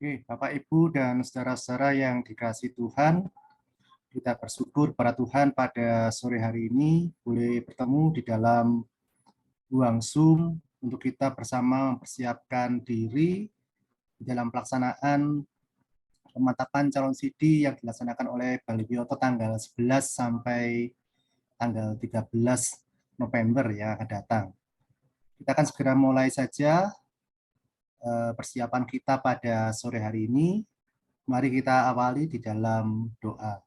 Oke, Bapak, Ibu, dan saudara-saudara yang dikasihi Tuhan, kita bersyukur pada Tuhan pada sore hari ini boleh bertemu di dalam ruang Zoom untuk kita bersama mempersiapkan diri di dalam pelaksanaan pemantapan calon CD yang dilaksanakan oleh Bali Bioto tanggal 11 sampai tanggal 13 November yang akan datang. Kita akan segera mulai saja persiapan kita pada sore hari ini. Mari kita awali di dalam doa.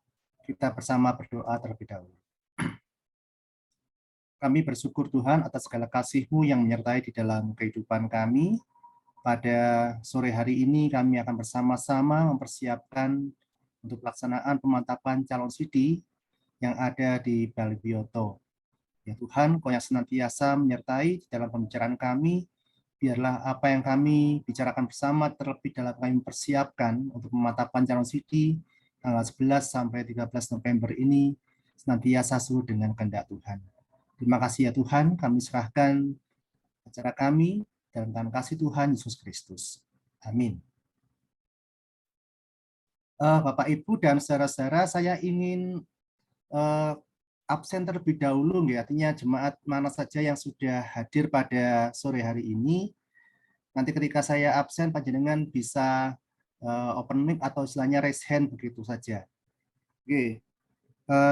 Kita bersama berdoa terlebih dahulu. Kami bersyukur Tuhan atas segala kasih-Mu yang menyertai di dalam kehidupan kami. Pada sore hari ini kami akan bersama-sama mempersiapkan untuk pelaksanaan pemantapan calon CD yang ada di Bali Bioto. Ya Tuhan, Kau yang senantiasa menyertai di dalam pembicaraan kami, biarlah apa yang kami bicarakan bersama terlebih dalam kami mempersiapkan untuk pemantapan calon CD tanggal 11 sampai 13 November ini senantiasa sesuai dengan kehendak Tuhan. Terima kasih ya Tuhan, kami serahkan acara kami dalam tangan kasih Tuhan Yesus Kristus. Amin. Bapak, Ibu, dan saudara-saudara, saya ingin absen terlebih dahulu, artinya jemaat mana saja yang sudah hadir pada sore hari ini. Nanti ketika saya absen, panjenengan bisa open mic atau istilahnya raise hand begitu saja. Oke,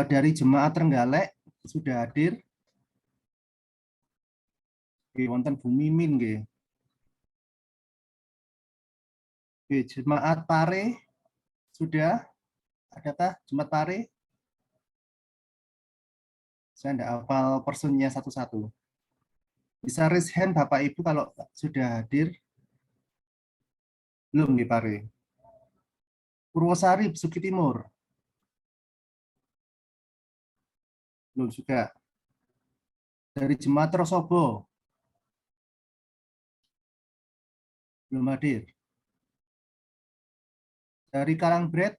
dari jemaat Trenggalek sudah hadir. Oke, wonten Bu Mimin nggih. Oke, jemaat Pare sudah adakah jemaat Pare? Saya tidak hafal personnya satu-satu. Bisa raise hand Bapak Ibu kalau sudah hadir. Belum nih Pare. Purwosari, Besuki Timur. Belum juga. Dari jemaat Trosobo. Belum hadir. Dari Karangbret.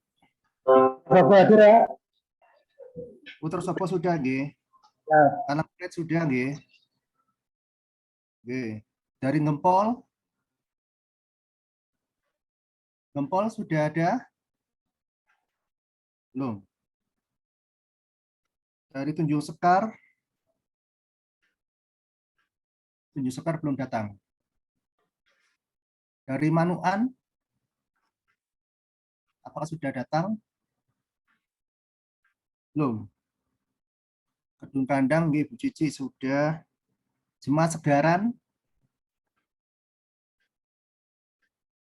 Trosobo sudah nggih. Karangbret sudah nggih. Oke. Dari Ngempol. Ngempol sudah ada? Belum. Dari Tunjung Sekar. Tunjung Sekar belum datang. Dari Manuan. Apakah sudah datang? Belum. Kedung Kandang, Bu Cici sudah. Jemaat Segaran.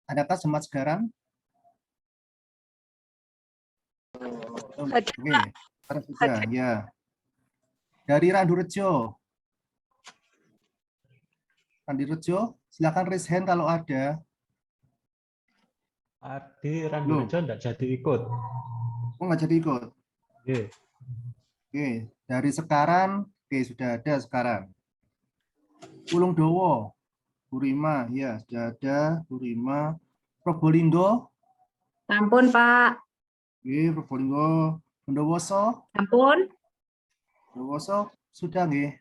Adakah jemaat Segaran? Oke, sudah ya. Dari Randurejo. Randurejo, silakan raise hand kalau ada. Adi Randurejo enggak jadi ikut. Oh, nggak jadi ikut. Yeah. Oke, dari Sekaran, oke sudah ada sekarang. Pulung Dowo, Burima, ya sudah ada Burima. Probolinggo. Ampun, Pak. Oke, Probolinggo. Bondowoso. Ampun. Bondowoso sudah nggih.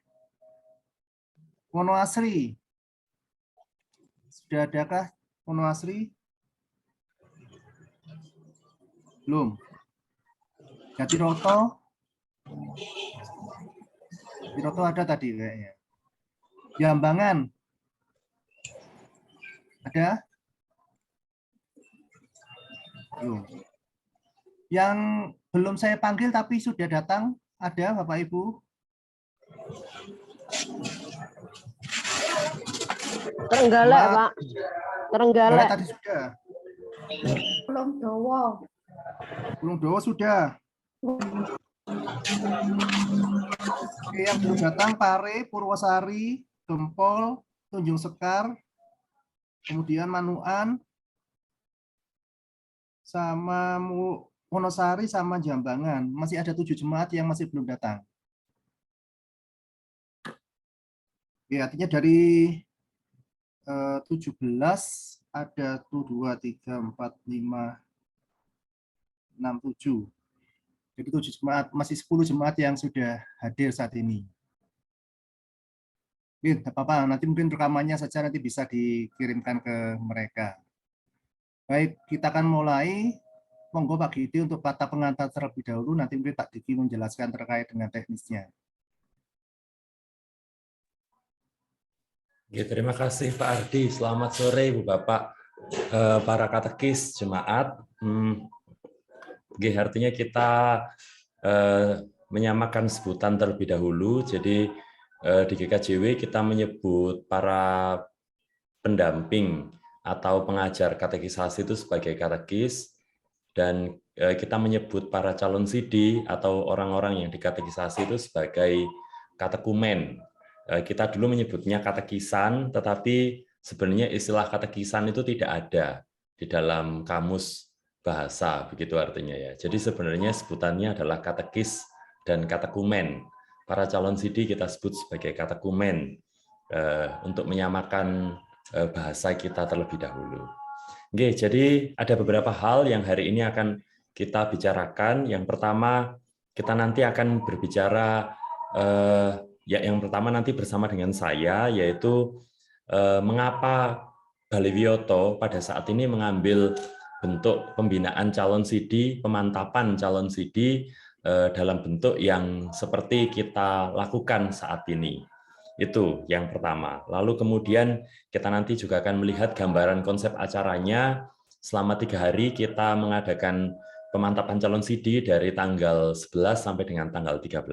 Wonoasri. Sudah adakah Wonoasri? Belum. Jatiroto. Jatiroto ada tadi kayaknya. Jambangan. Ada? Belum. Yang belum saya panggil tapi sudah datang, ada Bapak Ibu? Trenggalek, Pak. Trenggalek. Tadi sudah. Belum Dowo. Belum Dowo sudah. Oke, yang belum datang Pare, Purwosari, Gempol, Tunjung Sekar, kemudian Manuan, sama Wonosari, sama Jambangan. Masih ada 7 jemaat yang masih belum datang. Oke, artinya dari 17 ada 1, 2, 3, 4, 5, 6, 7. Jadi 7 jemaat, masih 10 jemaat yang sudah hadir saat ini. Oke, tidak apa-apa, nanti mungkin rekamannya saja nanti bisa dikirimkan ke mereka. Baik, kita akan mulai. Monggo Pak Giti untuk kata pengantar terlebih dahulu, nanti mungkin Pak Diki menjelaskan terkait dengan teknisnya. Oke, terima kasih Pak Ardi. Selamat sore Ibu Bapak, para katekis jemaat. Oke, artinya kita menyamakan sebutan terlebih dahulu. Jadi di GKJW kita menyebut para pendamping atau pengajar katekisasi itu sebagai katekis, dan kita menyebut para calon sidi atau orang-orang yang dikatekisasi itu sebagai katekumen. Kita dulu menyebutnya katekisan, tetapi sebenarnya istilah katekisan itu tidak ada di dalam kamus bahasa, begitu artinya ya. Jadi sebenarnya sebutannya adalah katekis dan katekumen. Para calon sidi kita sebut sebagai katekumen untuk menyamakan bahasa kita terlebih dahulu. Oke, jadi ada beberapa hal yang hari ini akan kita bicarakan. Yang pertama, kita nanti akan berbicara, yang pertama nanti bersama dengan saya, yaitu mengapa Balewiyoto pada saat ini mengambil bentuk pembinaan calon sidi, pemantapan calon sidi dalam bentuk yang seperti kita lakukan saat ini. Itu yang pertama. Lalu kemudian kita nanti juga akan melihat gambaran konsep acaranya. Selama 3 hari kita mengadakan pemantapan calon sidi dari tanggal 11 sampai dengan tanggal 13.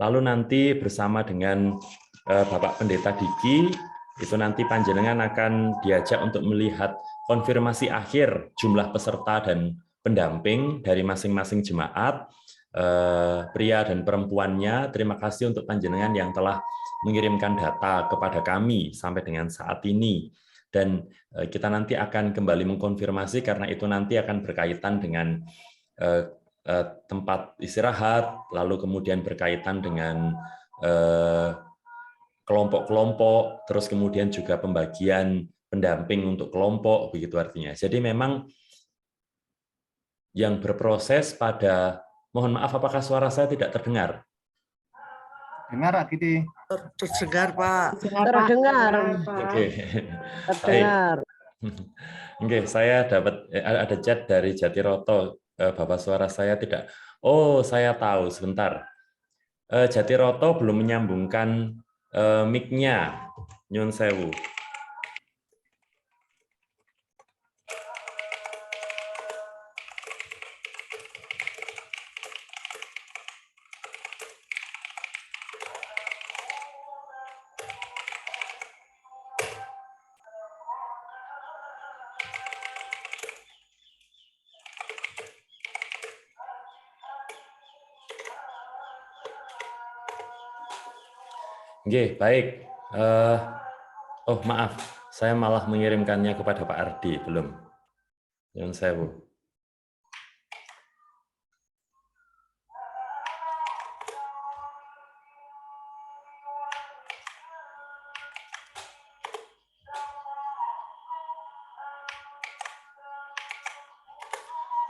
Lalu nanti bersama dengan Bapak Pendeta Diki, itu nanti panjenengan akan diajak untuk melihat konfirmasi akhir jumlah peserta dan pendamping dari masing-masing jemaat, pria dan perempuannya. Terima kasih untuk panjenengan yang telah mengirimkan data kepada kami sampai dengan saat ini, dan kita nanti akan kembali mengkonfirmasi karena itu nanti akan berkaitan dengan tempat istirahat, lalu kemudian berkaitan dengan kelompok-kelompok, terus kemudian juga pembagian pendamping untuk kelompok, begitu artinya. Jadi memang yang berproses pada, mohon maaf apakah suara saya tidak terdengar? Dengar Pak Giti? Terdengar, Pak. Terdengar. Oke. Terdengar. Oke, saya dapat ada chat dari Jatiroto, Bapak suara saya tidak. Oh, saya tahu, sebentar. Jatiroto belum menyambungkan mic-nya. Nyun sewu. Oke, baik. Oh, maaf. Saya malah mengirimkannya kepada Pak Ardi, belum. Nyun sewu.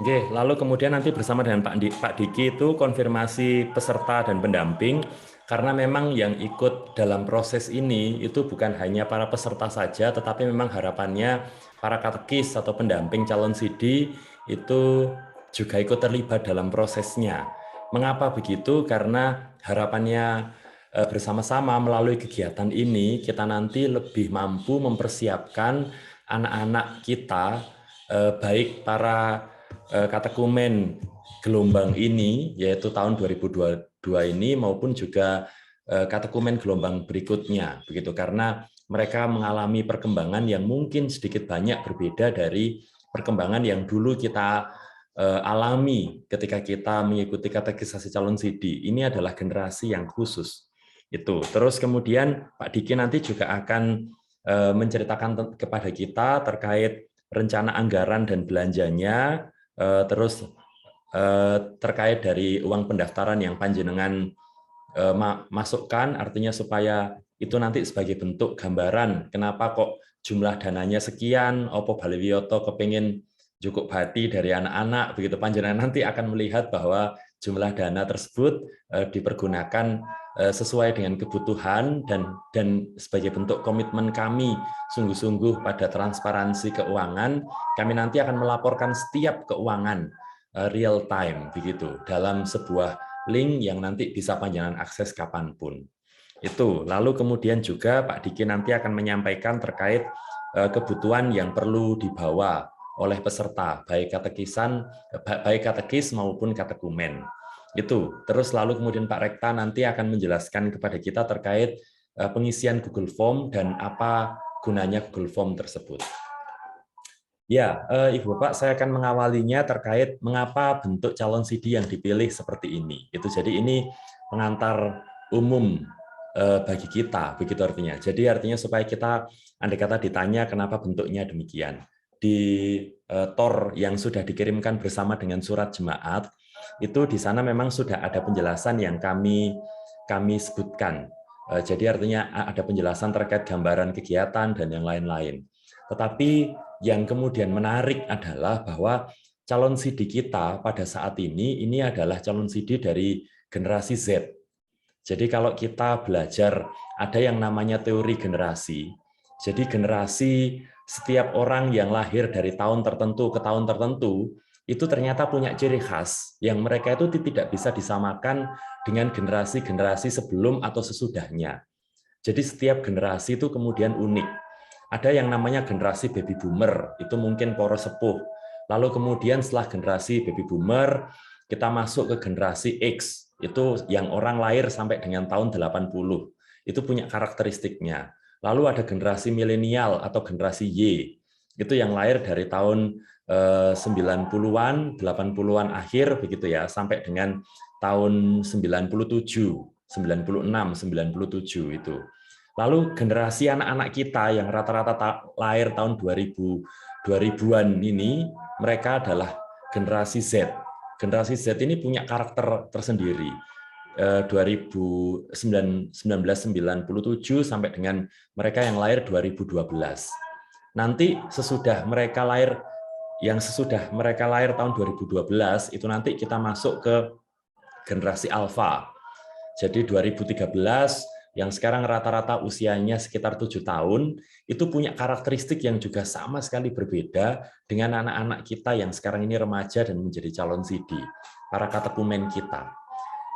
Oke, lalu kemudian nanti bersama dengan Pak Diki itu konfirmasi peserta dan pendamping, karena memang yang ikut dalam proses ini itu bukan hanya para peserta saja, tetapi memang harapannya para katekis atau pendamping calon sidi itu juga ikut terlibat dalam prosesnya. Mengapa begitu? Karena harapannya bersama-sama melalui kegiatan ini kita nanti lebih mampu mempersiapkan anak-anak kita, baik para katekumen gelombang ini, yaitu tahun 2022 ini, maupun juga katekumen gelombang berikutnya, begitu, karena mereka mengalami perkembangan yang mungkin sedikit banyak berbeda dari perkembangan yang dulu kita alami ketika kita mengikuti katekisasi calon sidi. Ini adalah generasi yang khusus. Itu. Terus kemudian Pak Diki nanti juga akan menceritakan kepada kita terkait rencana anggaran dan belanjanya, terus terkait dari uang pendaftaran yang panjenengan masukkan, artinya supaya itu nanti sebagai bentuk gambaran kenapa kok jumlah dananya sekian, opo Balewiyoto kepingin cukup hati dari anak-anak, begitu panjenengan nanti akan melihat bahwa jumlah dana tersebut dipergunakan sesuai dengan kebutuhan dan sebagai bentuk komitmen kami sungguh-sungguh pada transparansi keuangan, kami nanti akan melaporkan setiap keuangan real time begitu dalam sebuah link yang nanti bisa panjenengan akses kapanpun. Itu. Lalu kemudian juga Pak Diki nanti akan menyampaikan terkait kebutuhan yang perlu dibawa oleh peserta, baik katekis maupun katekumen. Itu. Terus lalu kemudian Pak Rekta nanti akan menjelaskan kepada kita terkait pengisian Google Form dan apa gunanya Google Form tersebut. Ya, Ibu Bapak, saya akan mengawalinya terkait mengapa bentuk calon CD yang dipilih seperti ini. Itu jadi ini pengantar umum bagi kita, begitu artinya. Jadi artinya supaya kita andai kata ditanya kenapa bentuknya demikian. Di TOR yang sudah dikirimkan bersama dengan surat jemaat, itu di sana memang sudah ada penjelasan yang kami sebutkan. Jadi artinya ada penjelasan terkait gambaran kegiatan dan yang lain-lain. Tetapi yang kemudian menarik adalah bahwa calon CD kita pada saat ini adalah calon CD dari generasi Z. Jadi kalau kita belajar ada yang namanya teori generasi. Jadi generasi setiap orang yang lahir dari tahun tertentu ke tahun tertentu itu ternyata punya ciri khas yang mereka itu tidak bisa disamakan dengan generasi-generasi sebelum atau sesudahnya. Jadi setiap generasi itu kemudian unik. Ada yang namanya generasi baby boomer, itu mungkin para sepuh. Lalu kemudian setelah generasi baby boomer, kita masuk ke generasi X, itu yang orang lahir sampai dengan tahun 80. Itu punya karakteristiknya. Lalu ada generasi milenial atau generasi Y, itu yang lahir dari tahun 90-an, 80-an akhir begitu ya, sampai dengan tahun 97, 96, 97 itu. Lalu generasi anak-anak kita yang rata-rata lahir tahun 2000-an ini, mereka adalah generasi Z. Generasi Z ini punya karakter tersendiri. 1997 sampai dengan mereka yang lahir 2012. Nanti sesudah mereka lahir tahun 2012 itu nanti kita masuk ke generasi Alpha. Jadi 2013 yang sekarang rata-rata usianya sekitar 7 tahun itu punya karakteristik yang juga sama sekali berbeda dengan anak-anak kita yang sekarang ini remaja dan menjadi calon CD, para katekumen kita.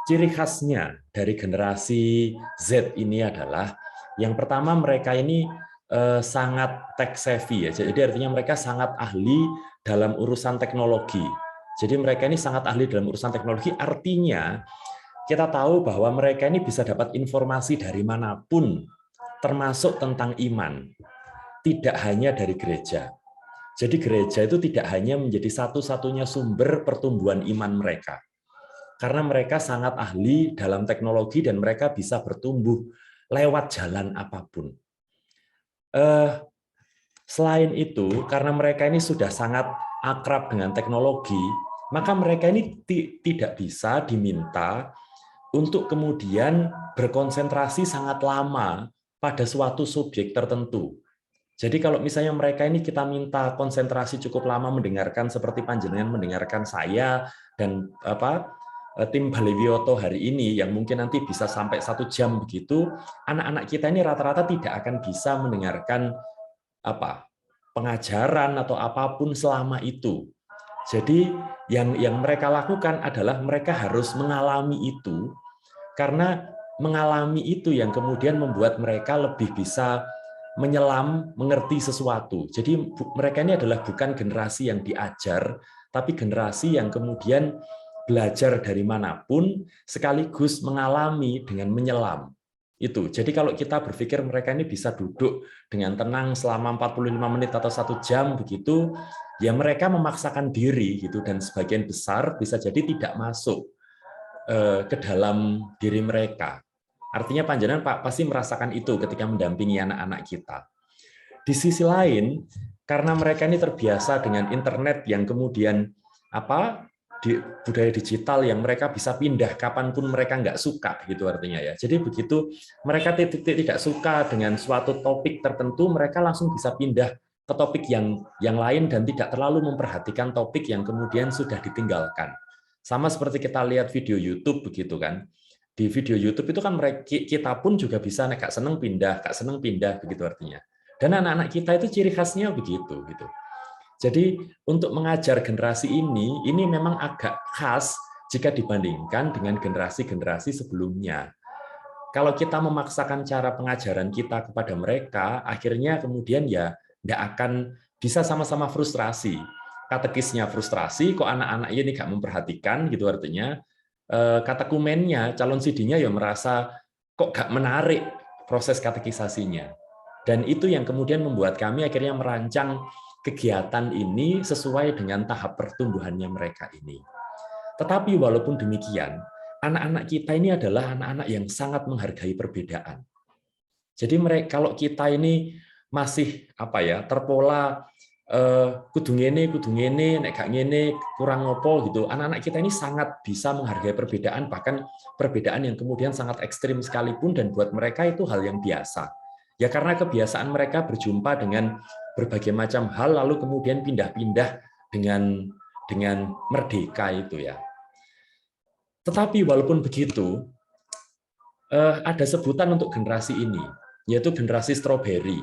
Ciri khasnya dari generasi Z ini adalah yang pertama mereka ini sangat tech savvy ya. Jadi artinya mereka sangat ahli dalam urusan teknologi. Jadi mereka ini sangat ahli dalam urusan teknologi, artinya kita tahu bahwa mereka ini bisa dapat informasi dari manapun termasuk tentang iman. Tidak hanya dari gereja. Jadi gereja itu tidak hanya menjadi satu-satunya sumber pertumbuhan iman mereka. Karena mereka sangat ahli dalam teknologi dan mereka bisa bertumbuh lewat jalan apapun. Selain itu, karena mereka ini sudah sangat akrab dengan teknologi, maka mereka ini tidak bisa diminta untuk kemudian berkonsentrasi sangat lama pada suatu subjek tertentu. Jadi kalau misalnya mereka ini kita minta konsentrasi cukup lama mendengarkan seperti panjenengan mendengarkan saya dan tim Balewiyoto hari ini yang mungkin nanti bisa sampai 1 jam begitu, anak-anak kita ini rata-rata tidak akan bisa mendengarkan pengajaran atau apapun selama itu. Jadi yang mereka lakukan adalah mereka harus mengalami itu, karena mengalami itu yang kemudian membuat mereka lebih bisa menyelam, mengerti sesuatu. Jadi mereka ini adalah bukan generasi yang diajar, tapi generasi yang kemudian belajar dari manapun sekaligus mengalami dengan menyelam. Itu. Jadi kalau kita berpikir mereka ini bisa duduk dengan tenang selama 45 menit atau 1 jam begitu, ya mereka memaksakan diri gitu, dan sebagian besar bisa jadi tidak masuk ke dalam diri mereka. Artinya panjenengan pasti merasakan itu ketika mendampingi anak-anak kita. Di sisi lain, karena mereka ini terbiasa dengan internet yang kemudian di budaya digital yang mereka bisa pindah kapanpun mereka nggak suka gitu artinya ya. Jadi begitu mereka tidak suka dengan suatu topik tertentu, mereka langsung bisa pindah ke topik yang lain dan tidak terlalu memperhatikan topik yang kemudian sudah ditinggalkan. Sama seperti kita lihat video YouTube begitu kan. Di video YouTube itu kan kita pun juga bisa gak seneng pindah begitu artinya. Dan anak-anak kita itu ciri khasnya begitu gitu. Jadi untuk mengajar generasi ini memang agak khas jika dibandingkan dengan generasi-generasi sebelumnya. Kalau kita memaksakan cara pengajaran kita kepada mereka, akhirnya kemudian ya tidak akan bisa sama-sama frustrasi. Katekisnya frustrasi, kok anak-anak ini nggak memperhatikan gitu artinya. Katekumennya, calon CD-nya ya merasa kok nggak menarik proses katekisasinya. Dan itu yang kemudian membuat kami akhirnya merancang kegiatan ini sesuai dengan tahap pertumbuhannya mereka ini. Tetapi walaupun demikian, anak-anak kita ini adalah anak-anak yang sangat menghargai perbedaan. Jadi mereka, kalau kita ini masih terpola kudu ngene, nek gak ngene, kurang ngopo gitu. Anak-anak kita ini sangat bisa menghargai perbedaan, bahkan perbedaan yang kemudian sangat ekstrim sekalipun, dan buat mereka itu hal yang biasa. Ya karena kebiasaan mereka berjumpa dengan berbagai macam hal, lalu kemudian pindah-pindah dengan merdeka itu ya. Tetapi walaupun begitu, ada sebutan untuk generasi ini, yaitu generasi stroberi.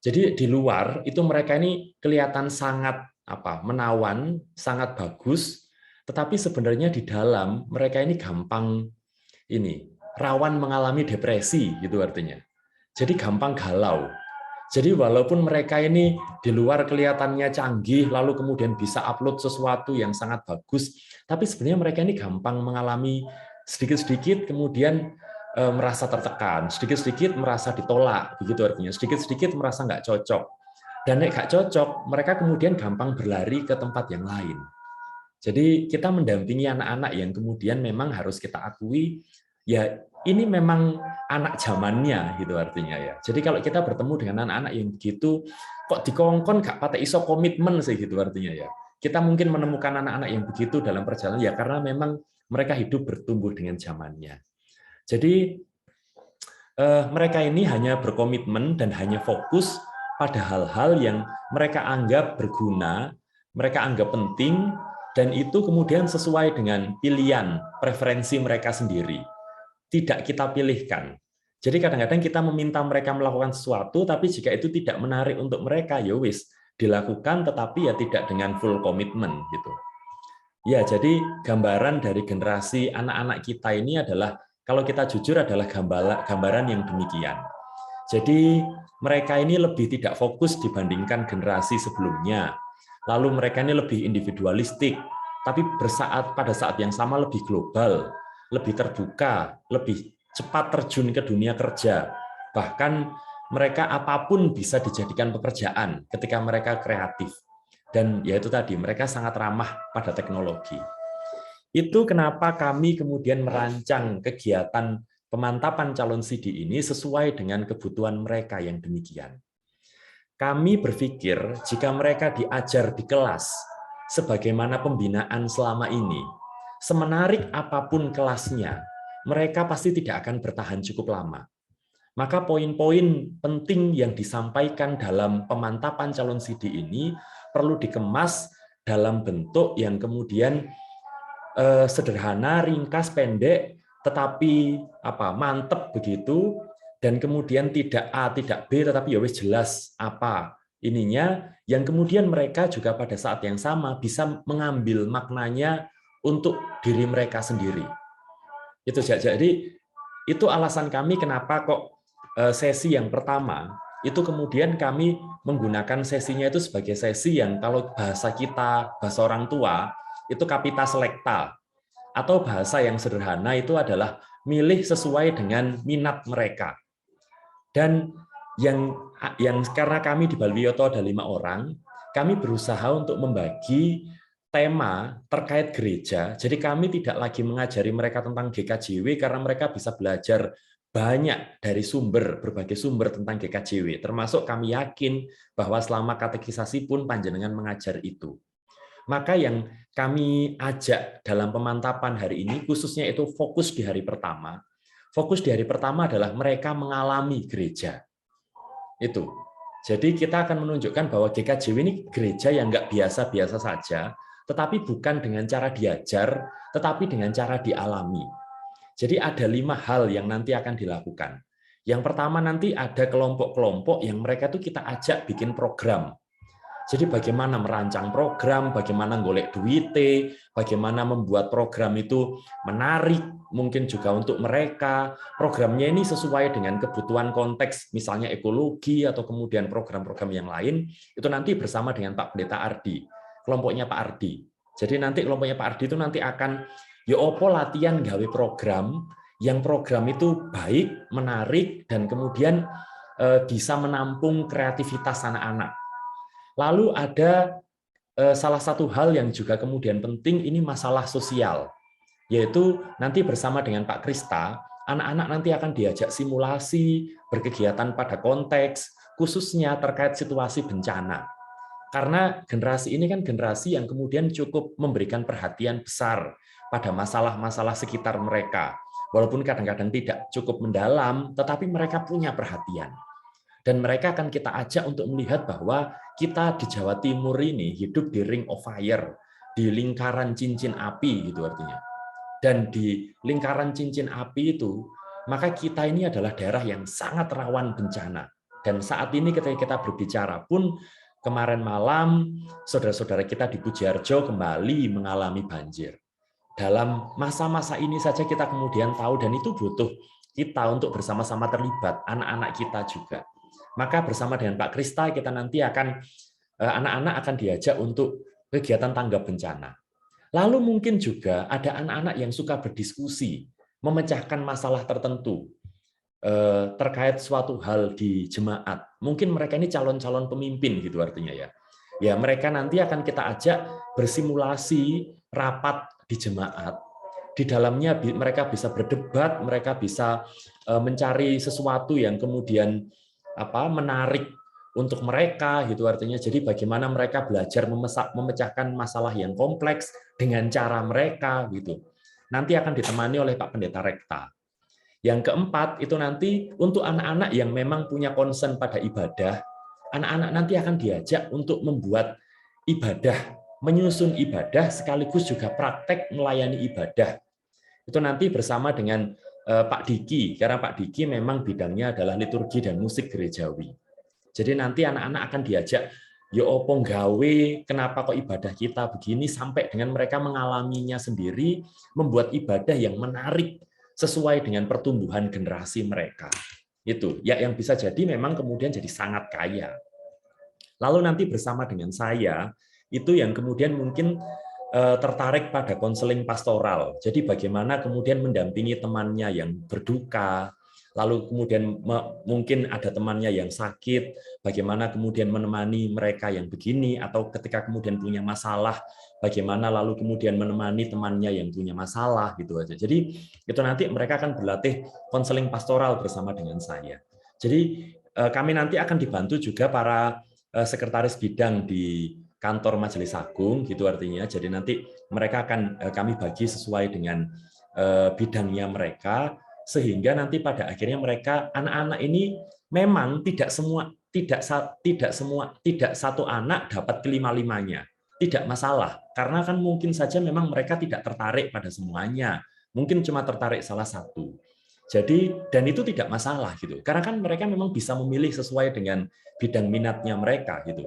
Jadi di luar itu mereka ini kelihatan sangat menawan, sangat bagus, tetapi sebenarnya di dalam mereka ini gampang rawan mengalami depresi gitu artinya. Jadi gampang galau. Jadi walaupun mereka ini di luar kelihatannya canggih, lalu kemudian bisa upload sesuatu yang sangat bagus, tapi sebenarnya mereka ini gampang mengalami sedikit-sedikit kemudian merasa tertekan, sedikit-sedikit merasa ditolak, begitu artinya, sedikit-sedikit merasa nggak cocok. Dan nek nggak cocok, mereka kemudian gampang berlari ke tempat yang lain. Jadi kita mendampingi anak-anak yang kemudian memang harus kita akui, ya ini memang anak zamannya, gitu artinya ya. Jadi kalau kita bertemu dengan anak-anak yang begitu, kok dikongkon nggak pakai iso komitmen sih, gitu artinya ya. Kita mungkin menemukan anak-anak yang begitu dalam perjalanan, ya karena memang mereka hidup bertumbuh dengan zamannya. Jadi mereka ini hanya berkomitmen dan hanya fokus pada hal-hal yang mereka anggap berguna, mereka anggap penting, dan itu kemudian sesuai dengan pilihan, preferensi mereka sendiri. Tidak kita pilihkan. Jadi kadang-kadang kita meminta mereka melakukan sesuatu, tapi jika itu tidak menarik untuk mereka, ya wis dilakukan, tetapi ya tidak dengan full komitmen gitu. Ya, jadi gambaran dari generasi anak-anak kita ini adalah, kalau kita jujur, adalah gambaran yang demikian. Jadi mereka ini lebih tidak fokus dibandingkan generasi sebelumnya. Lalu mereka ini lebih individualistik, tapi pada saat yang sama lebih global, lebih terbuka, lebih cepat terjun ke dunia kerja. Bahkan mereka apapun bisa dijadikan pekerjaan ketika mereka kreatif. Dan ya itu tadi, mereka sangat ramah pada teknologi. Itu kenapa kami kemudian merancang kegiatan pemantapan calon CD ini sesuai dengan kebutuhan mereka yang demikian. Kami berpikir jika mereka diajar di kelas sebagaimana pembinaan selama ini, semenarik apapun kelasnya, mereka pasti tidak akan bertahan cukup lama. Maka poin-poin penting yang disampaikan dalam pemantapan calon CD ini perlu dikemas dalam bentuk yang kemudian sederhana, ringkas, pendek, tetapi mantep begitu, dan kemudian tidak A, tidak B, tetapi ya wis jelas apa ininya, yang kemudian mereka juga pada saat yang sama bisa mengambil maknanya untuk diri mereka sendiri. Itu jadi itu alasan kami kenapa kok sesi yang pertama itu kemudian kami menggunakan sesinya itu sebagai sesi yang kalau bahasa kita, bahasa orang tua, itu kapita selekta, atau bahasa yang sederhana itu adalah milih sesuai dengan minat mereka. Dan yang karena kami di Balwiyoto ada 5 orang, kami berusaha untuk membagi tema terkait gereja. Jadi kami tidak lagi mengajari mereka tentang GKJW karena mereka bisa belajar banyak dari berbagai sumber tentang GKJW. Termasuk kami yakin bahwa selama katekisasi pun panjenengan mengajar itu. Maka yang kami ajak dalam pemantapan hari ini, khususnya itu fokus di hari pertama. Fokus di hari pertama adalah mereka mengalami gereja. Itu. Jadi kita akan menunjukkan bahwa GKJW ini gereja yang nggak biasa-biasa saja, tetapi bukan dengan cara diajar, tetapi dengan cara dialami. Jadi ada 5 hal yang nanti akan dilakukan. Yang pertama nanti ada kelompok-kelompok yang mereka tuh kita ajak bikin program. Jadi bagaimana merancang program, bagaimana golek duite, bagaimana membuat program itu menarik, mungkin juga untuk mereka. Programnya ini sesuai dengan kebutuhan konteks, misalnya ekologi atau kemudian program-program yang lain, itu nanti bersama dengan Pak Pendeta Ardi, kelompoknya Pak Ardi. Jadi nanti kelompoknya Pak Ardi itu nanti akan, ya opo latihan gawe program, yang program itu baik, menarik, dan kemudian bisa menampung kreativitas anak-anak. Lalu ada salah satu hal yang juga kemudian penting, ini masalah sosial, yaitu nanti bersama dengan Pak Krista, anak-anak nanti akan diajak simulasi, berkegiatan pada konteks, khususnya terkait situasi bencana. Karena generasi ini kan generasi yang kemudian cukup memberikan perhatian besar pada masalah-masalah sekitar mereka. Walaupun kadang-kadang tidak cukup mendalam, tetapi mereka punya perhatian. Dan mereka akan kita ajak untuk melihat bahwa kita di Jawa Timur ini hidup di ring of fire, di lingkaran cincin api gitu artinya. Dan di lingkaran cincin api itu, maka kita ini adalah daerah yang sangat rawan bencana. Dan saat ini ketika kita berbicara pun, kemarin malam saudara-saudara kita di Pujiharjo kembali mengalami banjir. Dalam masa-masa ini saja kita kemudian tahu, dan itu butuh kita untuk bersama-sama terlibat, anak-anak kita juga. Maka bersama dengan Pak Krista kita nanti akan, anak-anak akan diajak untuk kegiatan tanggap bencana. Lalu mungkin juga ada anak-anak yang suka berdiskusi, memecahkan masalah tertentu terkait suatu hal di jemaat. Mungkin mereka ini calon-calon pemimpin gitu artinya ya. Ya mereka nanti akan kita ajak bersimulasi rapat di jemaat. Di dalamnya mereka bisa berdebat, mereka bisa mencari sesuatu yang kemudian menarik untuk mereka gitu artinya. Jadi bagaimana mereka belajar memecahkan masalah yang kompleks dengan cara mereka gitu. Nanti akan ditemani oleh Pak Pendeta Rekta. Yang keempat itu nanti untuk anak-anak yang memang punya concern pada ibadah, anak-anak nanti akan diajak untuk membuat ibadah, menyusun ibadah sekaligus juga praktek melayani ibadah. Itu nanti bersama dengan Pak Diki, karena Pak Diki memang bidangnya adalah liturgi dan musik gerejawi. Jadi nanti anak-anak akan diajak, ya opo gawe, kenapa kok ibadah kita begini, sampai dengan mereka mengalaminya sendiri, membuat ibadah yang menarik sesuai dengan pertumbuhan generasi mereka. Itu ya yang bisa jadi memang kemudian jadi sangat kaya. Lalu nanti bersama dengan saya, itu yang kemudian mungkin tertarik pada konseling pastoral. Jadi bagaimana kemudian mendampingi temannya yang berduka, lalu kemudian mungkin ada temannya yang sakit, bagaimana kemudian menemani mereka yang begini, atau ketika kemudian punya masalah, bagaimana lalu kemudian menemani temannya yang punya masalah gitu aja. Jadi itu nanti mereka akan berlatih konseling pastoral bersama dengan saya. Jadi kami nanti akan dibantu juga para sekretaris bidang di kantor Majelis Agung gitu artinya. Jadi nanti mereka akan kami bagi sesuai dengan bidangnya mereka, sehingga nanti pada akhirnya mereka anak-anak ini memang tidak satu anak dapat kelima-limanya. Tidak masalah, karena kan mungkin saja memang mereka tidak tertarik pada semuanya. Mungkin cuma tertarik salah satu. Jadi dan itu tidak masalah gitu. Karena kan mereka memang bisa memilih sesuai dengan bidang minatnya mereka gitu.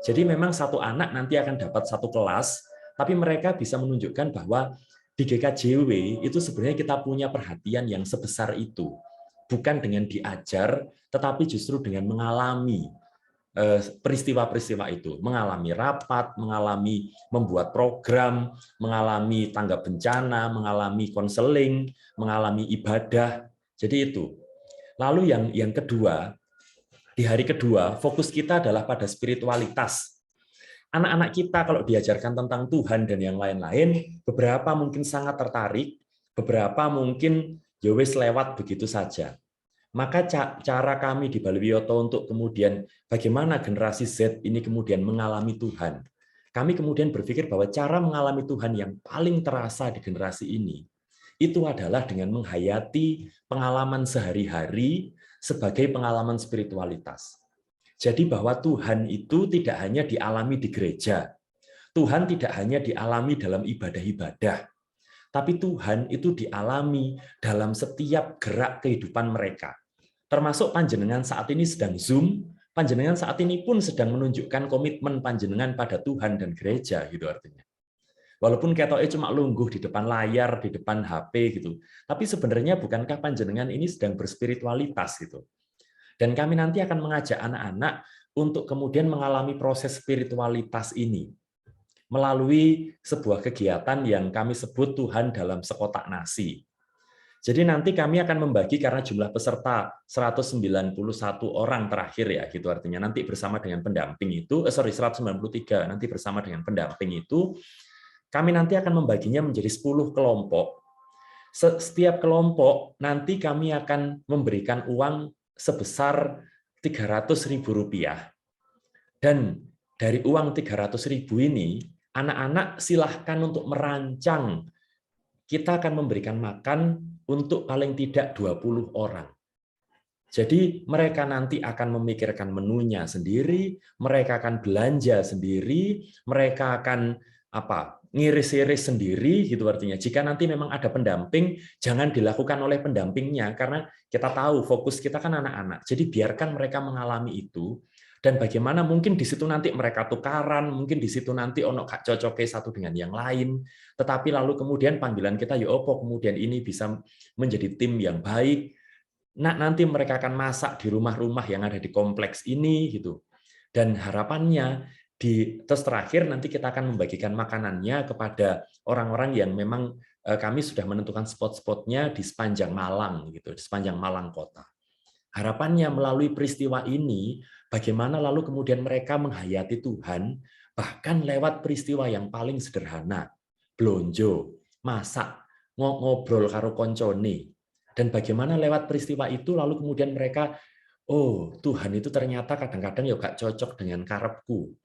Jadi memang satu anak nanti akan dapat satu kelas, tapi mereka bisa menunjukkan bahwa di GKJW itu sebenarnya kita punya perhatian yang sebesar itu. Bukan dengan diajar, tetapi justru dengan mengalami peristiwa-peristiwa itu. Mengalami rapat, mengalami membuat program, mengalami tanggap bencana, mengalami konseling, mengalami ibadah. Jadi itu. Lalu yang kedua, di hari kedua, fokus kita adalah pada spiritualitas. Anak-anak kita kalau diajarkan tentang Tuhan dan yang lain-lain, beberapa mungkin sangat tertarik, beberapa mungkin ya wis lewat begitu saja. Maka cara kami di Balwiyoto untuk kemudian bagaimana generasi Z ini kemudian mengalami Tuhan. Kami kemudian berpikir bahwa cara mengalami Tuhan yang paling terasa di generasi ini, itu adalah dengan menghayati pengalaman sehari-hari sebagai pengalaman spiritualitas. Jadi bahwa Tuhan itu tidak hanya dialami di gereja, Tuhan tidak hanya dialami dalam ibadah-ibadah, tapi Tuhan itu dialami dalam setiap gerak kehidupan mereka. Termasuk panjenengan saat ini sedang Zoom, panjenengan saat ini pun sedang menunjukkan komitmen panjenengan pada Tuhan dan gereja, gitu artinya. Walaupun ketoknya cuma lungguh di depan layar, di depan HP gitu, tapi sebenarnya bukankah panjenengan ini sedang berspiritualitas gitu. Dan kami nanti akan mengajak anak-anak untuk kemudian mengalami proses spiritualitas ini melalui sebuah kegiatan yang kami sebut Tuhan dalam sekotak nasi. Jadi nanti kami akan membagi karena jumlah peserta 191 orang terakhir ya, gitu artinya nanti bersama dengan pendamping itu, 193 nanti bersama dengan pendamping itu, kami nanti akan membaginya menjadi 10 kelompok. Setiap kelompok nanti kami akan memberikan uang sebesar Rp300.000. Dan dari uang Rp300.000 ini, anak-anak silahkan untuk merancang. Kita akan memberikan makan untuk paling tidak 20 orang. Jadi mereka nanti akan memikirkan menunya sendiri, mereka akan belanja sendiri, mereka akan ngiris-iris sendiri, gitu artinya. Jika nanti memang ada pendamping, jangan dilakukan oleh pendampingnya, karena kita tahu fokus kita kan anak-anak. Jadi biarkan mereka mengalami itu, dan bagaimana mungkin di situ nanti mereka tukaran, mungkin di situ nanti ono gak cocoknya satu dengan yang lain, tetapi lalu kemudian panggilan kita ya opo, kemudian ini bisa menjadi tim yang baik. Nah, nanti mereka akan masak di rumah-rumah yang ada di kompleks ini, gitu. Dan harapannya terus terakhir nanti kita akan membagikan makanannya kepada orang-orang yang memang kami sudah menentukan spot-spotnya di sepanjang Malang, gitu, di sepanjang Malang kota. Harapannya melalui peristiwa ini, bagaimana lalu kemudian mereka menghayati Tuhan, bahkan lewat peristiwa yang paling sederhana, blonjo, masak, ngobrol karo koncone, dan bagaimana lewat peristiwa itu lalu kemudian mereka, oh Tuhan itu ternyata kadang-kadang ya gak cocok dengan karepku.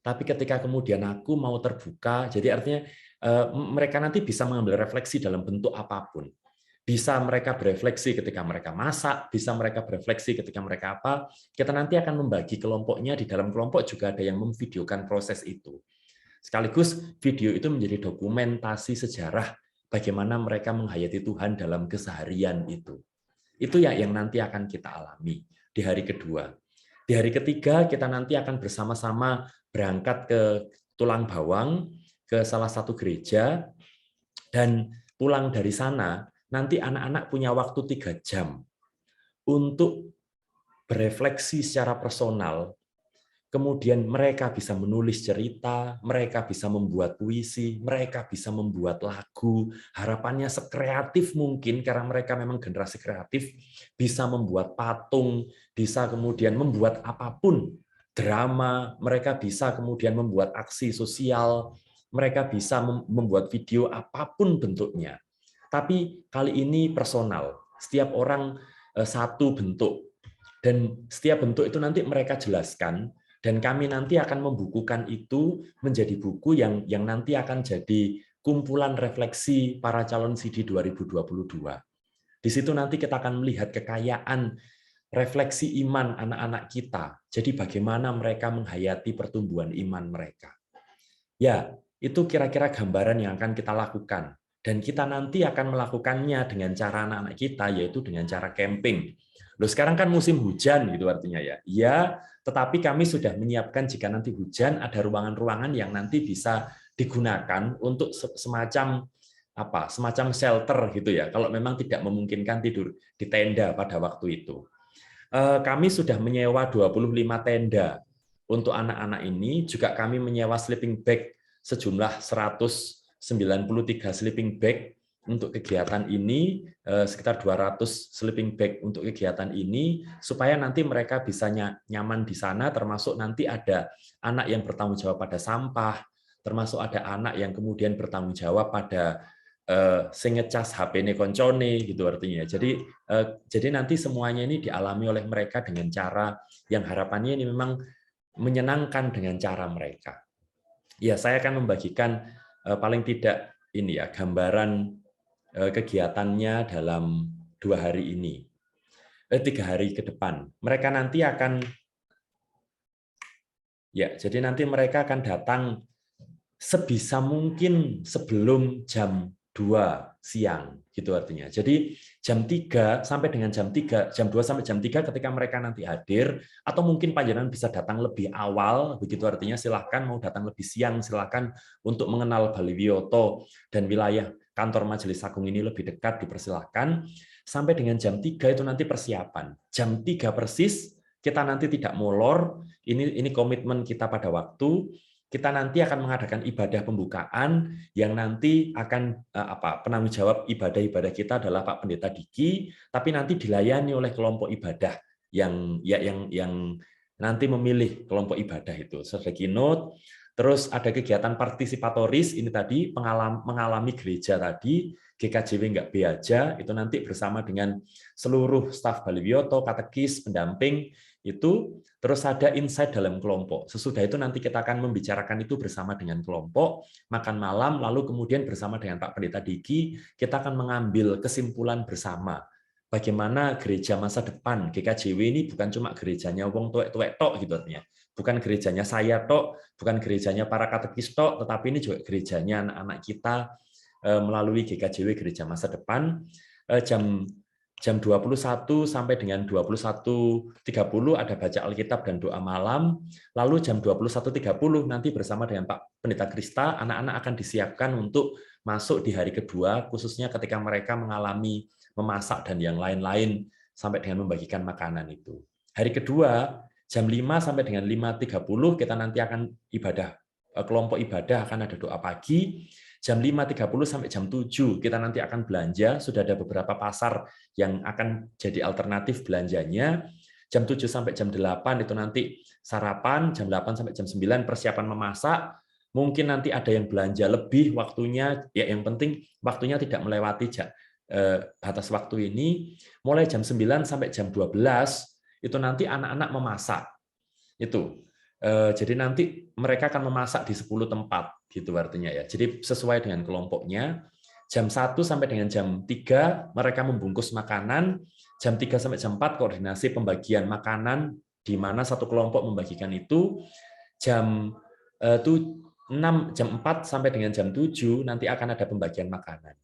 Tapi ketika kemudian aku mau terbuka, jadi artinya mereka nanti bisa mengambil refleksi dalam bentuk apapun. Bisa mereka berefleksi ketika mereka masak, bisa mereka berefleksi ketika mereka apa. Kita nanti akan membagi kelompoknya, di dalam kelompok juga ada yang memvideokan proses itu. Sekaligus video itu menjadi dokumentasi sejarah bagaimana mereka menghayati Tuhan dalam keseharian itu. Itu ya yang nanti akan kita alami di hari kedua. Di hari ketiga kita nanti akan bersama-sama berangkat ke Tulang Bawang, ke salah satu gereja, dan pulang dari sana, nanti anak-anak punya waktu 3 jam untuk berefleksi secara personal. Kemudian mereka bisa menulis cerita, mereka bisa membuat puisi, mereka bisa membuat lagu, harapannya sekreatif mungkin, karena mereka memang generasi kreatif, bisa membuat patung, bisa kemudian membuat apapun, drama, mereka bisa kemudian membuat aksi sosial, mereka bisa membuat video apapun bentuknya. Tapi kali ini personal, setiap orang satu bentuk, dan setiap bentuk itu nanti mereka jelaskan, dan kami nanti akan membukukan itu menjadi buku yang nanti akan jadi kumpulan refleksi para calon CD 2022. Di situ nanti kita akan melihat kekayaan refleksi iman anak-anak kita. Jadi bagaimana mereka menghayati pertumbuhan iman mereka. Ya, itu kira-kira gambaran yang akan kita lakukan. Dan kita nanti akan melakukannya dengan cara anak-anak kita, yaitu dengan cara camping. Loh, sekarang kan musim hujan, gitu artinya ya. Ya, tetapi kami sudah menyiapkan jika nanti hujan, ada ruangan-ruangan yang nanti bisa digunakan untuk semacam shelter gitu ya. Kalau memang tidak memungkinkan tidur di tenda pada waktu itu. Kami sudah menyewa 25 tenda untuk anak-anak ini, juga kami menyewa sleeping bag sejumlah 193 sleeping bag untuk kegiatan ini, sekitar 200 sleeping bag untuk kegiatan ini, supaya nanti mereka bisa nyaman di sana, termasuk nanti ada anak yang bertanggung jawab pada sampah, termasuk ada anak yang kemudian bertanggung jawab pada sing ngecas HP-ne koncone, gitu artinya. Jadi nanti semuanya ini dialami oleh mereka dengan cara yang harapannya ini memang menyenangkan dengan cara mereka. Ya, saya akan membagikan paling tidak ini ya gambaran kegiatannya dalam 2 hari ini, 3 hari ke depan. Mereka nanti akan Ya, jadi nanti mereka akan datang sebisa mungkin sebelum jam 2 siang, gitu artinya. Jadi jam 3 sampai dengan jam 2 sampai jam 3 ketika mereka nanti hadir, atau mungkin panjenengan bisa datang lebih awal, begitu artinya silahkan mau datang lebih siang, silahkan untuk mengenal Baliwioto dan wilayah kantor Majelis Agung ini lebih dekat, dipersilahkan. Sampai dengan jam 3 itu nanti persiapan. Jam 3 persis, kita nanti tidak molor, ini komitmen kita pada waktu. Kita nanti akan mengadakan ibadah pembukaan yang nanti akan penanggung jawab ibadah-ibadah kita adalah Pak Pendeta Diki, tapi nanti dilayani oleh kelompok ibadah yang nanti memilih kelompok ibadah itu. Saudara Kinot, terus ada kegiatan partisipatoris ini tadi mengalami gereja tadi, GKJW nggak B aja, itu nanti bersama dengan seluruh staf Baliwioto, katekis, pendamping itu. Terus ada insight dalam kelompok. Sesudah itu nanti kita akan membicarakan itu bersama dengan kelompok, makan malam, lalu kemudian bersama dengan Pak Pendeta Diki, kita akan mengambil kesimpulan bersama. Bagaimana gereja masa depan, GKJW ini bukan cuma gerejanya wong tuwek-tuwek tok gitu artinya. Bukan gerejanya saya tok, bukan gerejanya para katekis tok, tetapi ini juga gerejanya anak-anak kita melalui GKJW Gereja Masa Depan. Jam 21 sampai dengan 21.30 ada baca Alkitab dan doa malam. Lalu jam 21.30 nanti bersama dengan Pak Pendeta Krista, anak-anak akan disiapkan untuk masuk di hari kedua, khususnya ketika mereka mengalami memasak dan yang lain-lain, sampai dengan membagikan makanan itu. Hari kedua, jam 5 sampai dengan 5.30 kita nanti akan ibadah, kelompok ibadah akan ada doa pagi. Jam 5.30 sampai jam 7 kita nanti akan belanja, sudah ada beberapa pasar yang akan jadi alternatif belanjanya. Jam 7 sampai jam 8 itu nanti sarapan, jam 8 sampai jam 9 persiapan memasak. Mungkin nanti ada yang belanja lebih waktunya, ya yang penting waktunya tidak melewati batas waktu ini. Mulai jam 9 sampai jam 12 itu nanti anak-anak memasak. Itu. Jadi nanti mereka akan memasak di 10 tempat, gitu artinya ya. Jadi sesuai dengan kelompoknya. Jam 1 sampai dengan jam 3 mereka membungkus makanan. Jam 3 sampai jam 4 koordinasi pembagian makanan, di mana satu kelompok membagikan itu. Jam 4 sampai dengan jam 7 nanti akan ada pembagian makanan.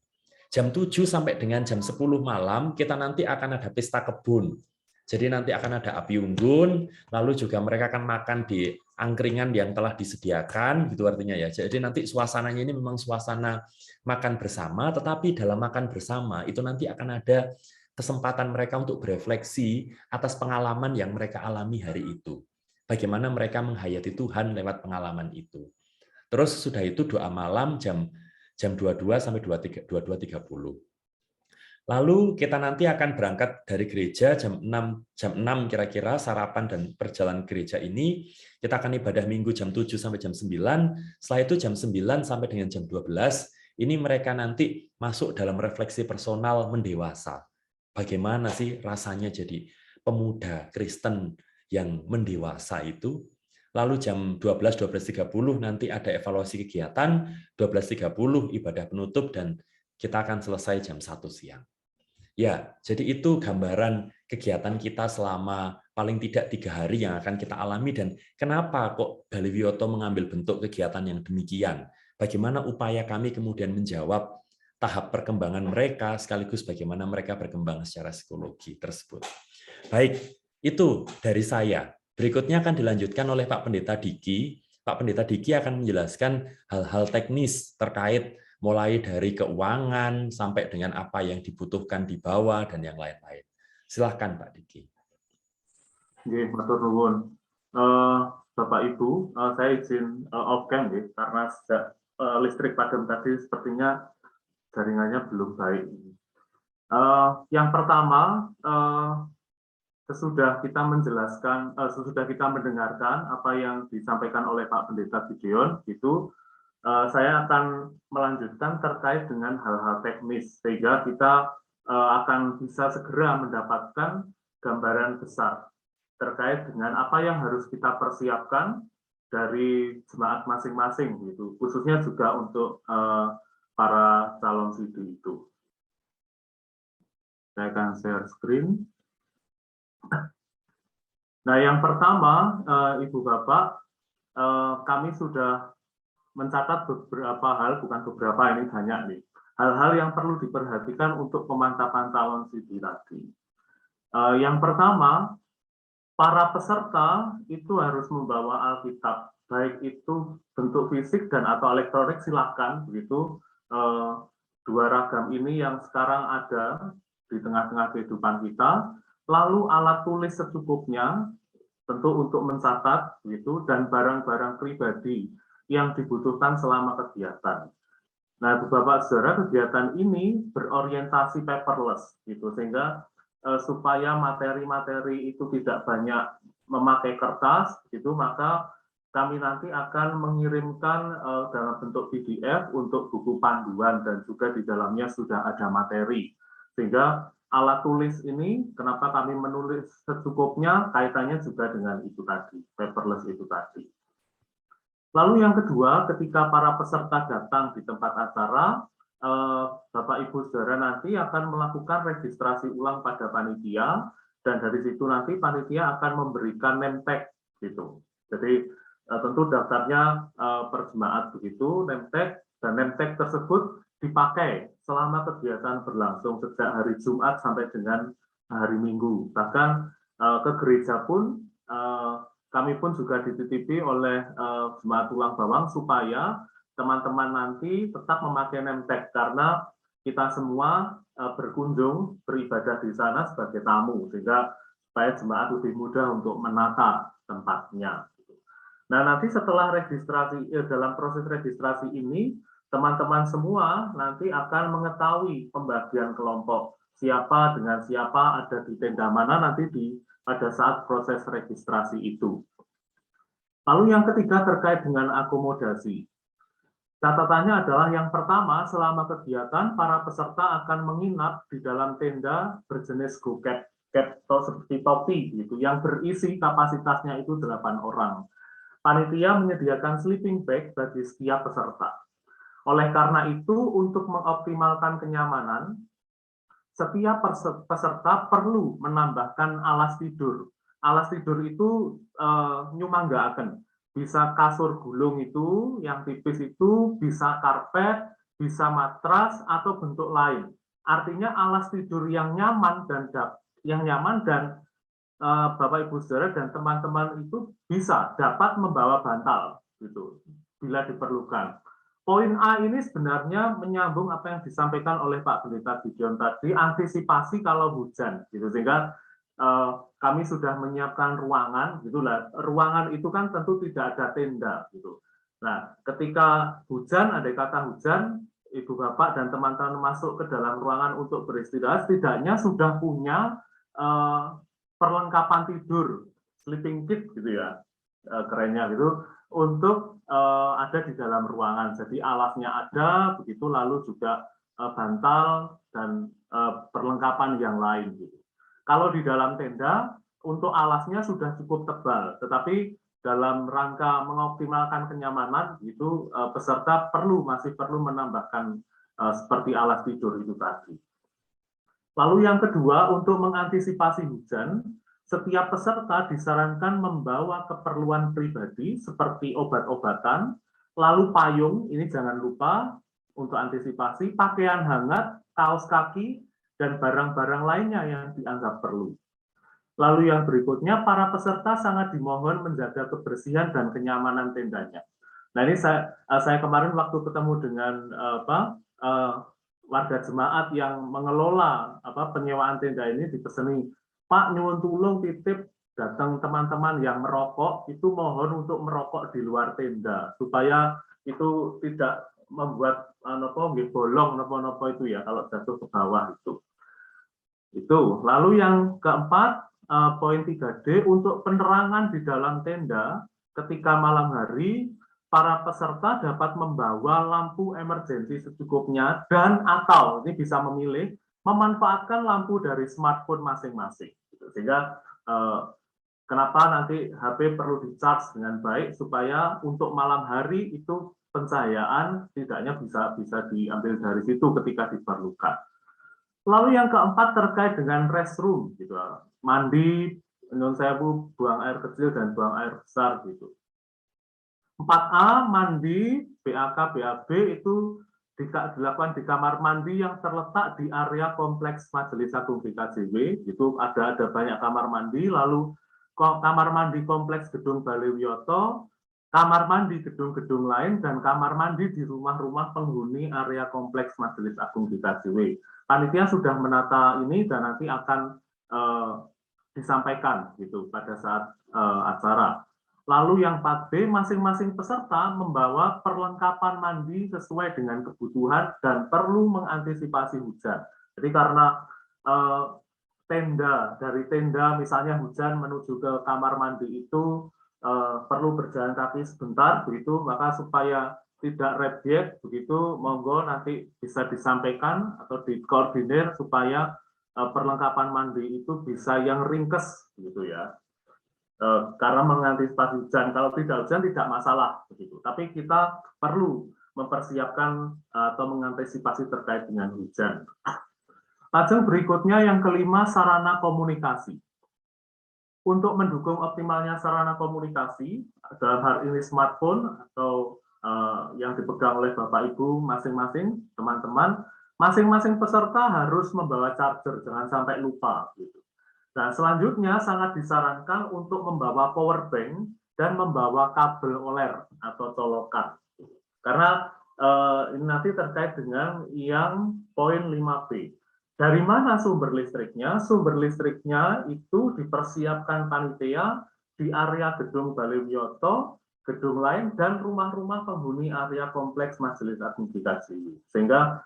Jam 7 sampai dengan jam 10 malam kita nanti akan ada pesta kebun. Jadi nanti akan ada api unggun, lalu juga mereka akan makan di angkringan yang telah disediakan, gitu artinya ya. Jadi nanti suasananya ini memang suasana makan bersama, tetapi dalam makan bersama itu nanti akan ada kesempatan mereka untuk berefleksi atas pengalaman yang mereka alami hari itu. Bagaimana mereka menghayati Tuhan lewat pengalaman itu. Terus sudah itu doa malam jam 22 sampai 22.30. Lalu kita nanti akan berangkat dari gereja jam 6 kira-kira, sarapan dan perjalanan gereja ini. Kita akan ibadah minggu jam 7 sampai jam 9. Setelah itu jam 9 sampai dengan jam 12, ini mereka nanti masuk dalam refleksi personal mendewasa. Bagaimana sih rasanya jadi pemuda Kristen yang mendewasa itu? Lalu jam 12.30 nanti ada evaluasi kegiatan, 12.30 ibadah penutup, dan kita akan selesai jam 1 siang. Ya, jadi itu gambaran kegiatan kita selama paling tidak 3 hari yang akan kita alami, dan kenapa kok Baliwioto mengambil bentuk kegiatan yang demikian. Bagaimana upaya kami kemudian menjawab tahap perkembangan mereka, sekaligus bagaimana mereka berkembang secara psikologi tersebut. Baik, itu dari saya. Berikutnya akan dilanjutkan oleh Pak Pendeta Diki. Pak Pendeta Diki akan menjelaskan hal-hal teknis terkait mulai dari keuangan sampai dengan apa yang dibutuhkan di bawah dan yang lain-lain. Silahkan Pak Diki. Nggih, matur nuwun. Bapak Ibu, saya izin off-cam karena sejak listrik padam tadi sepertinya jaringannya belum baik. Yang pertama, sesudah kita menjelaskan, sesudah kita mendengarkan apa yang disampaikan oleh Pak Pendeta Gideon, itu saya akan melanjutkan terkait dengan hal-hal teknis, sehingga kita akan bisa segera mendapatkan gambaran besar terkait dengan apa yang harus kita persiapkan dari jemaat masing-masing, gitu. Khususnya juga untuk para calon sidi itu. Saya akan share screen. Nah, yang pertama, Ibu Bapak, kami sudah mencatat beberapa hal, bukan beberapa, ini banyak nih, hal-hal yang perlu diperhatikan untuk pemantapan calon CD tadi. Yang pertama, para peserta itu harus membawa Alkitab, baik itu bentuk fisik dan atau elektronik, silahkan begitu. Dua ragam ini yang sekarang ada di tengah-tengah kehidupan kita. Lalu alat tulis secukupnya, tentu untuk mencatat begitu, dan barang-barang pribadi yang dibutuhkan selama kegiatan. Nah, Bapak Saudara, kegiatan ini berorientasi paperless gitu, sehingga supaya materi-materi itu tidak banyak memakai kertas gitu, maka kami nanti akan mengirimkan dalam bentuk PDF untuk buku panduan, dan juga di dalamnya sudah ada materi. Sehingga alat tulis ini, kenapa kami menulis secukupnya, kaitannya juga dengan itu tadi, paperless itu tadi. Lalu yang kedua, ketika para peserta datang di tempat acara, Bapak Ibu Saudara nanti akan melakukan registrasi ulang pada panitia, dan dari situ nanti panitia akan memberikan name tag gitu. Jadi tentu daftarnya per jemaat begitu, name tag, dan name tag tersebut dipakai selama kegiatan berlangsung sejak hari Jumat sampai dengan hari Minggu. Bahkan ke gereja pun kami pun juga dititipi oleh Jemaat Tulang Bawang supaya teman-teman nanti tetap memakai name tag, karena kita semua berkunjung beribadah di sana sebagai tamu, sehingga supaya jemaat lebih mudah untuk menata tempatnya. Nah, nanti setelah registrasi, dalam proses registrasi ini, teman-teman semua nanti akan mengetahui pembagian kelompok, siapa dengan siapa ada di tenda mana nanti pada saat proses registrasi itu. Lalu yang ketiga terkait dengan akomodasi. Catatannya adalah yang pertama, selama kegiatan para peserta akan menginap di dalam tenda berjenis go-cap atau seperti topi gitu, yang berisi kapasitasnya itu 8 orang. Panitia menyediakan sleeping bag bagi setiap peserta. Oleh karena itu, untuk mengoptimalkan kenyamanan, setiap peserta perlu menambahkan alas tidur. Alas tidur itu nyumanggaaken. Bisa kasur gulung itu, yang tipis itu, bisa karpet, bisa matras, atau bentuk lain. Artinya alas tidur yang nyaman dan Bapak Ibu Saudara dan teman-teman itu bisa dapat membawa bantal gitu bila diperlukan. Poin A ini sebenarnya menyambung apa yang disampaikan oleh Pak Pendeta Gideon tadi, antisipasi kalau hujan, gitu. Sehingga kami sudah menyiapkan ruangan, gitulah. Ruangan itu kan tentu tidak ada tenda, gitu. Nah, ketika hujan, andai kata hujan, Ibu Bapak dan teman-teman masuk ke dalam ruangan untuk beristirahat, setidaknya sudah punya perlengkapan tidur, sleeping kit, gitu ya, kerennya gitu, untuk ada di dalam ruangan. Jadi alasnya ada, begitu, lalu juga bantal dan perlengkapan yang lain. Gitu. Kalau di dalam tenda, untuk alasnya sudah cukup tebal, tetapi dalam rangka mengoptimalkan kenyamanan, itu peserta masih perlu menambahkan seperti alas tidur itu tadi. Lalu yang kedua, untuk mengantisipasi hujan, setiap peserta disarankan membawa keperluan pribadi seperti obat-obatan, lalu payung, ini jangan lupa untuk antisipasi, pakaian hangat, kaos kaki, dan barang-barang lainnya yang dianggap perlu. Lalu yang berikutnya, para peserta sangat dimohon menjaga kebersihan dan kenyamanan tendanya. Nah, ini saya kemarin waktu ketemu dengan warga jemaat yang mengelola penyewaan tenda ini, dipeseni, Pak, nyuwun tulung titip datang teman-teman yang merokok, itu mohon untuk merokok di luar tenda, supaya itu tidak membuat bolong nopo-nopo itu ya, kalau jatuh ke bawah itu. Lalu yang keempat, poin 3D, untuk penerangan di dalam tenda, ketika malam hari, para peserta dapat membawa lampu emergensi secukupnya dan atau, ini bisa memilih, memanfaatkan lampu dari smartphone masing-masing. Sehingga kenapa nanti HP perlu di-charge dengan baik, supaya untuk malam hari itu pencahayaan tidaknya bisa diambil dari situ ketika diperlukan. Lalu yang keempat terkait dengan restroom, gitu, mandi, nyun sewu, buang air kecil dan buang air besar, gitu. 4A, mandi, BAK, BAB itu dilakukan di kamar mandi yang terletak di area kompleks Majelis Agung GKJW. Itu ada banyak kamar mandi, lalu kamar mandi kompleks Gedung Balai Wiyoto, kamar mandi gedung-gedung lain, dan kamar mandi di rumah-rumah penghuni area kompleks Majelis Agung GKJW. Panitia sudah menata ini dan nanti akan disampaikan gitu pada saat acara. Lalu yang 4B, masing-masing peserta membawa perlengkapan mandi sesuai dengan kebutuhan dan perlu mengantisipasi hujan. Jadi karena dari tenda misalnya hujan menuju ke kamar mandi itu perlu berjalan kaki sebentar, begitu, maka supaya tidak rabiet, begitu, monggo nanti bisa disampaikan atau dikoordinir supaya perlengkapan mandi itu bisa yang ringkes, gitu ya. Karena mengantisipasi hujan, kalau tidak hujan tidak masalah begitu. Tapi kita perlu mempersiapkan atau mengantisipasi terkait dengan hujan. Lajeng berikutnya yang kelima, sarana komunikasi. Untuk mendukung optimalnya sarana komunikasi, dalam hal ini smartphone atau yang dipegang oleh Bapak Ibu masing-masing, teman-teman, masing-masing peserta harus membawa charger, jangan sampai lupa gitu. Nah, selanjutnya sangat disarankan untuk membawa power bank dan membawa kabel OLER atau colokan. Karena ini nanti terkait dengan yang poin 5B. Dari mana sumber listriknya? Sumber listriknya itu dipersiapkan panitia di area Gedung Balai Wiyoto, gedung lain, dan rumah-rumah penghuni area kompleks Majelis Agung GKJW. Sehingga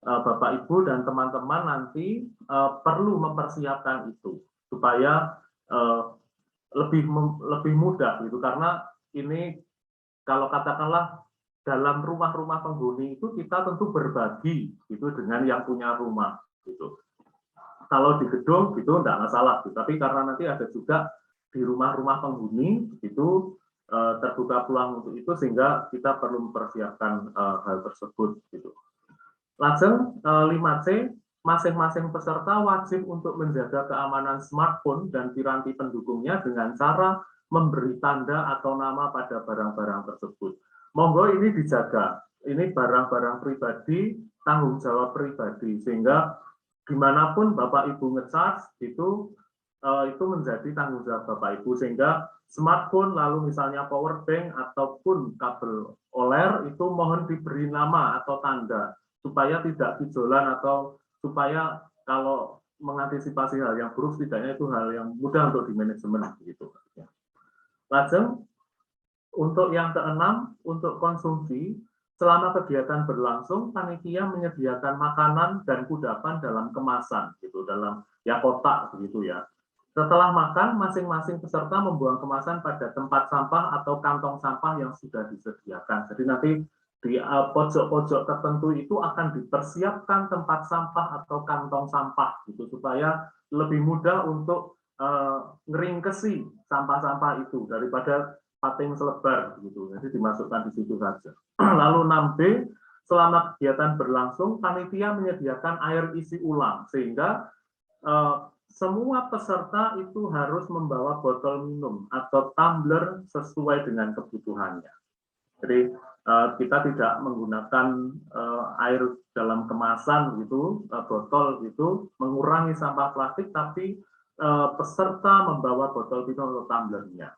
Bapak Ibu dan teman-teman nanti perlu mempersiapkan itu supaya lebih mudah gitu, karena ini kalau katakanlah dalam rumah-rumah penghuni itu kita tentu berbagi gitu dengan yang punya rumah gitu. Kalau di gedung gitu enggak masalah gitu. Tapi karena nanti ada juga di rumah-rumah penghuni itu terbuka peluang untuk itu, sehingga kita perlu mempersiapkan hal tersebut gitu. Lajeng 5C, masing-masing peserta wajib untuk menjaga keamanan smartphone dan piranti pendukungnya dengan cara memberi tanda atau nama pada barang-barang tersebut. Monggo ini dijaga, ini barang-barang pribadi, tanggung jawab pribadi, sehingga dimanapun Bapak Ibu nge-charge itu menjadi tanggung jawab Bapak Ibu, sehingga smartphone lalu misalnya power bank ataupun kabel OLER itu mohon diberi nama atau tanda, supaya tidak pijolan atau supaya kalau mengantisipasi hal yang buruk, setidaknya itu hal yang mudah untuk dimanajemen begitu. Lajeng untuk yang keenam, untuk konsumsi, selama kegiatan berlangsung, panitia menyediakan makanan dan kudapan dalam kemasan, gitu, dalam ya kotak begitu ya. Setelah makan, masing-masing peserta membuang kemasan pada tempat sampah atau kantong sampah yang sudah disediakan. Jadi nanti di pojok-pojok tertentu itu akan dipersiapkan tempat sampah atau kantong sampah gitu, supaya lebih mudah untuk ngeringkesi sampah-sampah itu daripada pating selebar gitu. Jadi dimasukkan di situ saja. Lalu 6B, selama kegiatan berlangsung, panitia menyediakan air isi ulang, sehingga semua peserta itu harus membawa botol minum atau tumbler sesuai dengan kebutuhannya. Jadi kita tidak menggunakan air dalam kemasan gitu, botol gitu, mengurangi sampah plastik, tapi peserta membawa botol minum atau tumblernya.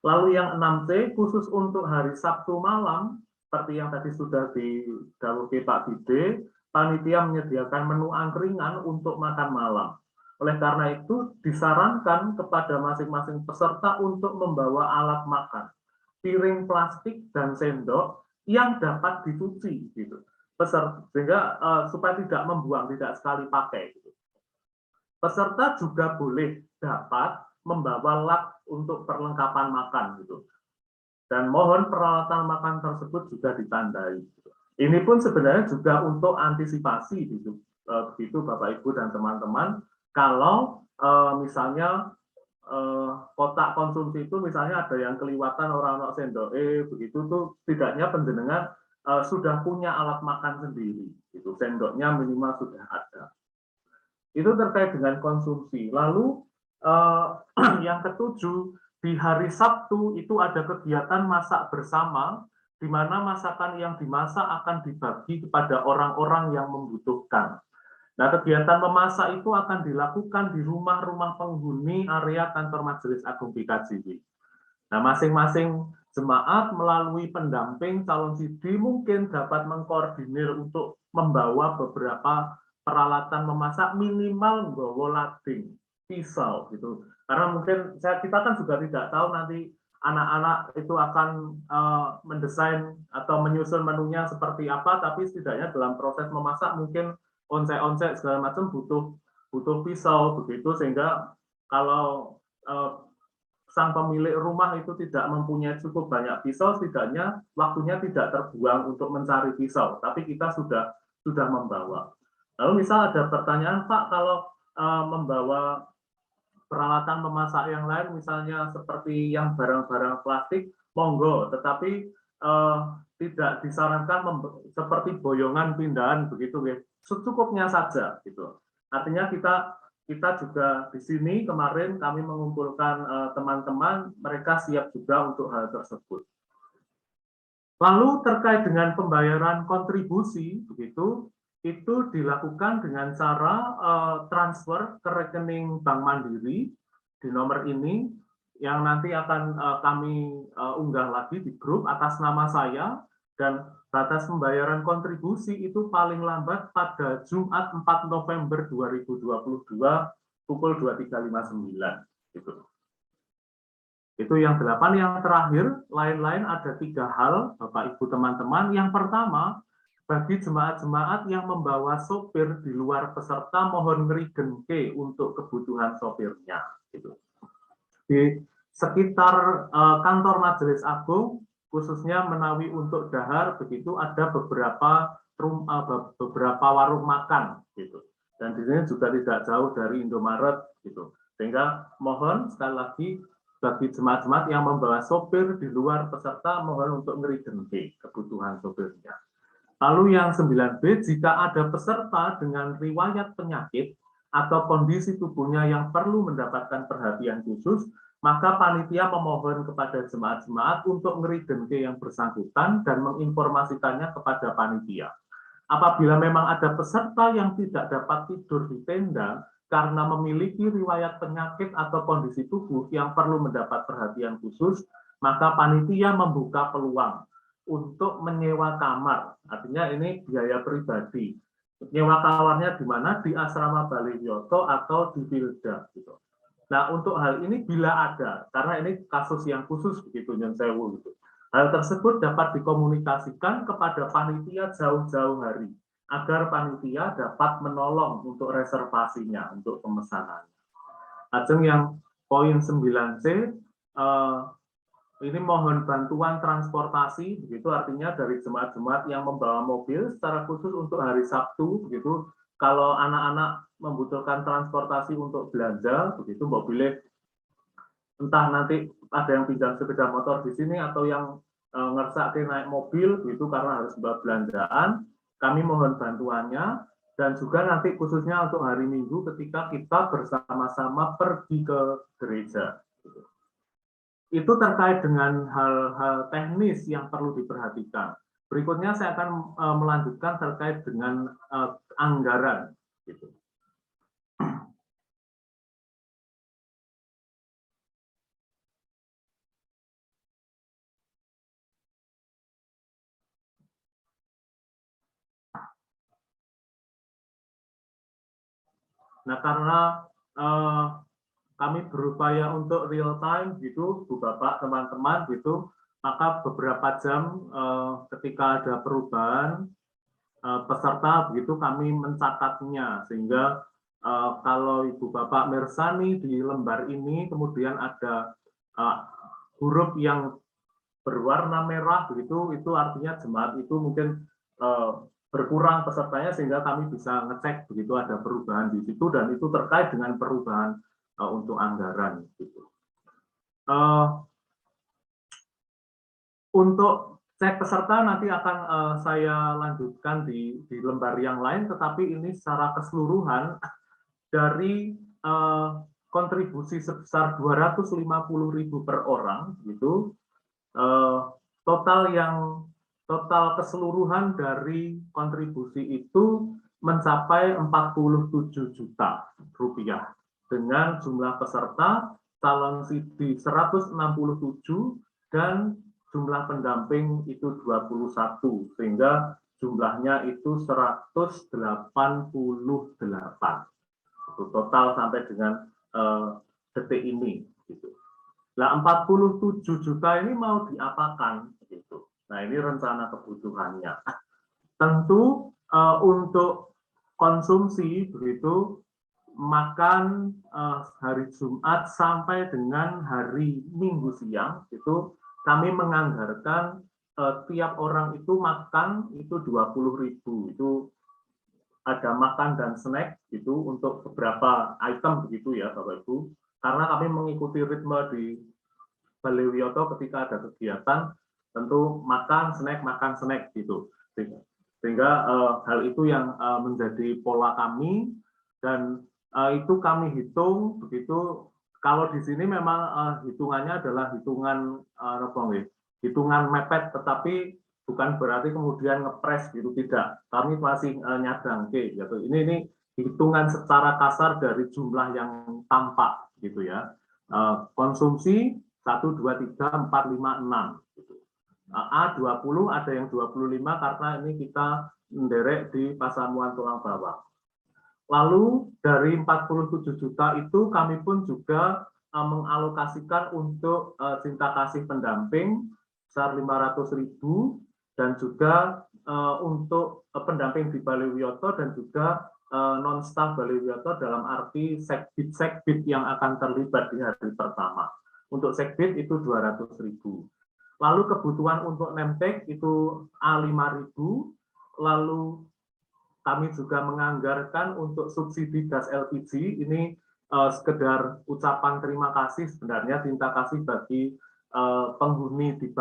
Lalu yang 6C, khusus untuk hari Sabtu malam, seperti yang tadi sudah didahului Pak Bide, panitia menyediakan menu angkringan untuk makan malam. Oleh karena itu, disarankan kepada masing-masing peserta untuk membawa alat makan, piring plastik dan sendok yang dapat dicuci gitu. Sehingga supaya tidak membuang, tidak sekali pakai gitu. Peserta juga boleh dapat membawa lap untuk perlengkapan makan gitu. Dan mohon peralatan makan tersebut juga ditandai gitu. Ini pun sebenarnya juga untuk antisipasi gitu, Bapak Ibu dan teman-teman, kalau misalnya kotak konsumsi itu misalnya ada yang keliwatan orang-orang sendok begitu tuh, tidaknya penjenengan sudah punya alat makan sendiri gitu, sendoknya minimal sudah ada. Itu terkait dengan konsumsi. Lalu yang ketujuh, di hari Sabtu itu ada kegiatan masak bersama, di mana masakan yang dimasak akan dibagi kepada orang-orang yang membutuhkan. Nah, kegiatan memasak itu akan dilakukan di rumah-rumah penghuni area kantor Majelis Agung GKJW. Nah, masing-masing jemaat melalui pendamping calon sidi mungkin dapat mengkoordinir untuk membawa beberapa peralatan memasak, minimal membawa lading, pisau gitu. Karena mungkin kita kan juga tidak tahu nanti anak-anak itu akan mendesain atau menyusun menunya seperti apa, tapi setidaknya dalam proses memasak mungkin onsek-onsek segala macam butuh pisau begitu, sehingga kalau sang pemilik rumah itu tidak mempunyai cukup banyak pisau, setidaknya waktunya tidak terbuang untuk mencari pisau, tapi kita sudah membawa. Lalu misal ada pertanyaan, Pak, kalau membawa peralatan memasak yang lain, misalnya seperti yang barang-barang plastik, monggo, tetapi tidak disarankan seperti boyongan pindahan begitu, ya. Secukupnya saja, gitu. Artinya kita juga di sini kemarin kami mengumpulkan teman-teman, mereka siap juga untuk hal tersebut. Lalu terkait dengan pembayaran kontribusi, begitu, itu dilakukan dengan cara transfer ke rekening Bank Mandiri di nomor ini, yang nanti akan kami unggah lagi di grup atas nama saya, dan batas pembayaran kontribusi itu paling lambat pada Jumat 4 November 2022 pukul 23.59. Gitu. Itu yang 8. Yang terakhir, lain-lain ada 3 hal, Bapak Ibu teman-teman. Yang pertama, bagi jemaat-jemaat yang membawa sopir di luar peserta, mohon ngerigenke untuk kebutuhan sopirnya. Gitu. Di sekitar kantor Majelis Agung, khususnya Menawi untuk Dahar, begitu ada beberapa warung makan, gitu. Dan di sini juga tidak jauh dari Indomaret, gitu. Sehingga mohon sekali lagi bagi jemaat-jemaat yang membawa sopir di luar peserta, mohon untuk ngerigenke kebutuhan sopirnya. Lalu yang 9B, jika ada peserta dengan riwayat penyakit atau kondisi tubuhnya yang perlu mendapatkan perhatian khusus, maka panitia memohon kepada jemaat-jemaat untuk ngerigenke yang bersangkutan dan menginformasikannya kepada panitia. Apabila memang ada peserta yang tidak dapat tidur di tenda karena memiliki riwayat penyakit atau kondisi tubuh yang perlu mendapat perhatian khusus, maka panitia membuka peluang untuk menyewa kamar. Artinya ini biaya pribadi. Nyewa kamarnya di mana? Di Asrama Balihyoto atau di Wilda. Gitu. Nah, untuk hal ini bila ada, karena ini kasus yang khusus begitu, Nyon Sewu, gitu. Hal tersebut dapat dikomunikasikan kepada panitia jauh-jauh hari, agar panitia dapat menolong untuk reservasinya, untuk pemesanannya. Ajeng yang poin 9C, ini mohon bantuan transportasi, begitu, artinya dari jemaat-jemaat yang membawa mobil secara khusus untuk hari Sabtu, begitu. Kalau anak-anak membutuhkan transportasi untuk belanja, begitu, mobilnya entah nanti ada yang pinjam sepeda motor di sini atau yang ngersake naik mobil, begitu, karena harus bawa belanjaan, kami mohon bantuannya. Dan juga nanti khususnya untuk hari Minggu ketika kita bersama-sama pergi ke gereja. Itu terkait dengan hal-hal teknis yang perlu diperhatikan. Berikutnya saya akan melanjutkan terkait dengan anggaran. Gitu. Nah, karena kami berupaya untuk real time gitu, Bu Bapak, teman-teman gitu, maka beberapa jam ketika ada perubahan peserta begitu kami mencatatnya, sehingga kalau Ibu Bapak mirsani di lembar ini kemudian ada huruf yang berwarna merah begitu, itu artinya jemaat itu mungkin berkurang pesertanya, sehingga kami bisa ngecek begitu ada perubahan di situ, dan itu terkait dengan perubahan untuk anggaran. Gitu. Untuk cek peserta nanti akan saya lanjutkan di lembar yang lain, tetapi ini secara keseluruhan dari kontribusi sebesar 250.000 per orang, gitu. Total keseluruhan dari kontribusi itu mencapai 47 juta rupiah dengan jumlah peserta calon CD 167 dan jumlah pendamping itu 21 sehingga jumlahnya itu 188. Itu total sampai dengan detik ini gitu. Nah, 47 juta ini mau diapakan gitu. Nah, ini rencana kebutuhannya. Tentu untuk konsumsi begitu makan hari Jumat sampai dengan hari Minggu siang itu kami menganggarkan tiap orang itu makan itu 20.000, itu ada makan dan snack itu untuk beberapa item begitu ya Bapak Ibu, karena kami mengikuti ritme di Balai Wiyoto ketika ada kegiatan tentu makan snack gitu, sehingga hal itu yang menjadi pola kami dan itu kami hitung begitu. Kalau di sini memang hitungannya adalah hitungan mepet, tetapi bukan berarti kemudian ngepres gitu, tidak. Kami masih nyadang gitu. Ini hitungan secara kasar dari jumlah yang tampak gitu ya. Konsumsi 1, 2, 3, 4, 5, 6 gitu. A20 ada yang 25 karena ini kita menderek di Pasamuan Tulang Bawang. Lalu dari 47 juta itu kami pun juga mengalokasikan untuk cinta kasih pendamping sebesar 500.000 dan juga untuk pendamping di Balai Wiyoto dan juga non-staff Balai Wiyoto dalam arti sekbid yang akan terlibat di hari pertama. Untuk sekbid itu 200.000. Lalu kebutuhan untuk nemtek itu A5.000. Lalu kami juga menganggarkan untuk subsidi gas LPG, ini sekedar ucapan terima kasih sebenarnya, cinta kasih bagi penghuni di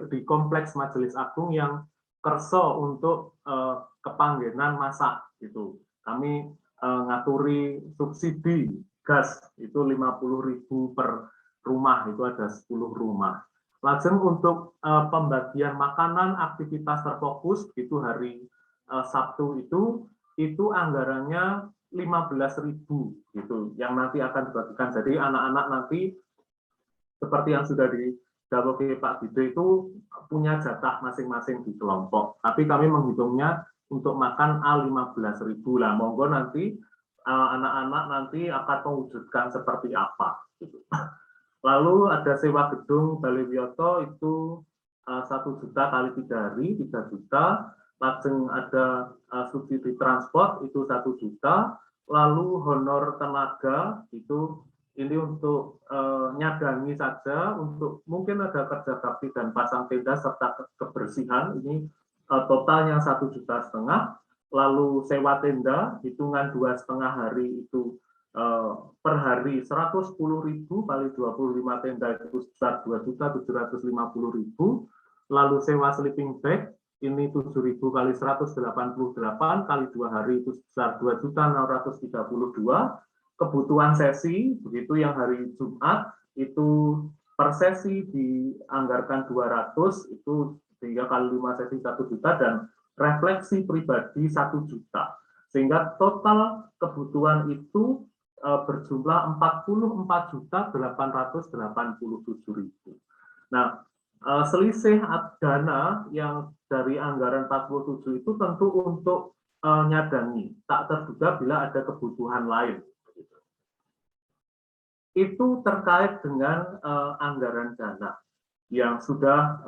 di Kompleks Majelis Agung yang kerso untuk kepanggenan masak gitu. Kami ngaturi subsidi gas itu 50.000 per rumah, itu ada 10 rumah. Lajeng untuk pembagian makanan aktivitas terfokus itu hari Sabtu itu anggarannya 15.000 gitu yang nanti akan dibagikan. Jadi anak-anak nanti seperti yang sudah didawuhi Pak Bide itu punya jatah masing-masing di kelompok. Tapi kami menghitungnya untuk makan A15.000 lah. Monggo nanti anak-anak nanti akan mewujudkan seperti apa gitu. Lalu ada sewa gedung Balai Wiyoto itu 1 juta kali 3 hari 3 juta. Lajeng ada subsidi transport itu 1 juta, lalu honor tenaga itu ini untuk nyadangi saja, untuk mungkin ada kerja bakti dan pasang tenda serta kebersihan ini totalnya 1,5 juta, lalu sewa tenda hitungan 2,5 hari itu per hari 110.000 kali 25 tenda itu sebesar 2.750.000, lalu sewa sleeping bag ini 7.000 kali 188 kali 2 hari itu sebesar 2.632. Kebutuhan sesi begitu yang hari Jumat itu per sesi dianggarkan 200 itu sehingga kali 5 sesi 1 juta dan refleksi pribadi 1 juta sehingga total kebutuhan itu berjumlah 44.887.000. Nah, selisih dana yang dari anggaran 47 itu tentu untuk nyadangi, tak terduga bila ada kebutuhan lain. Itu terkait dengan anggaran dana yang sudah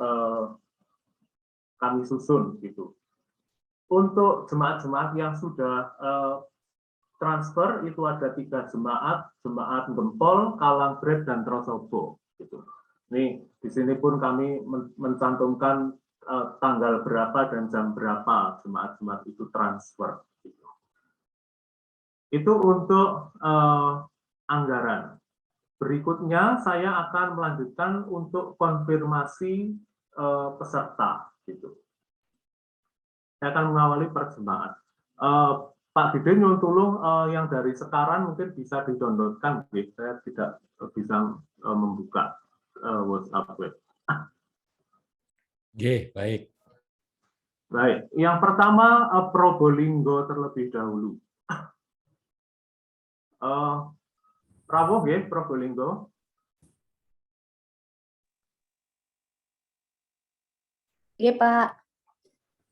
kami susun gitu. Untuk jemaat-jemaat yang sudah transfer itu ada 3 jemaat Gempol, Kalangbret, dan Trosobo gitu. Nih, di sini pun kami mencantumkan tanggal berapa dan jam berapa jemaat-jemaat itu transfer. Gitu. Itu untuk anggaran. Berikutnya saya akan melanjutkan untuk konfirmasi peserta. Gitu. Saya akan mengawali per jemaat. Pak Dide nyuwun tulung yang dari sekarang mungkin bisa di-downloadkan. Saya tidak bisa membuka WhatsApp web. Oke, baik. Baik, yang pertama Probolinggo terlebih dahulu. Rawuh nggih Probolinggo. Nggih, Pak.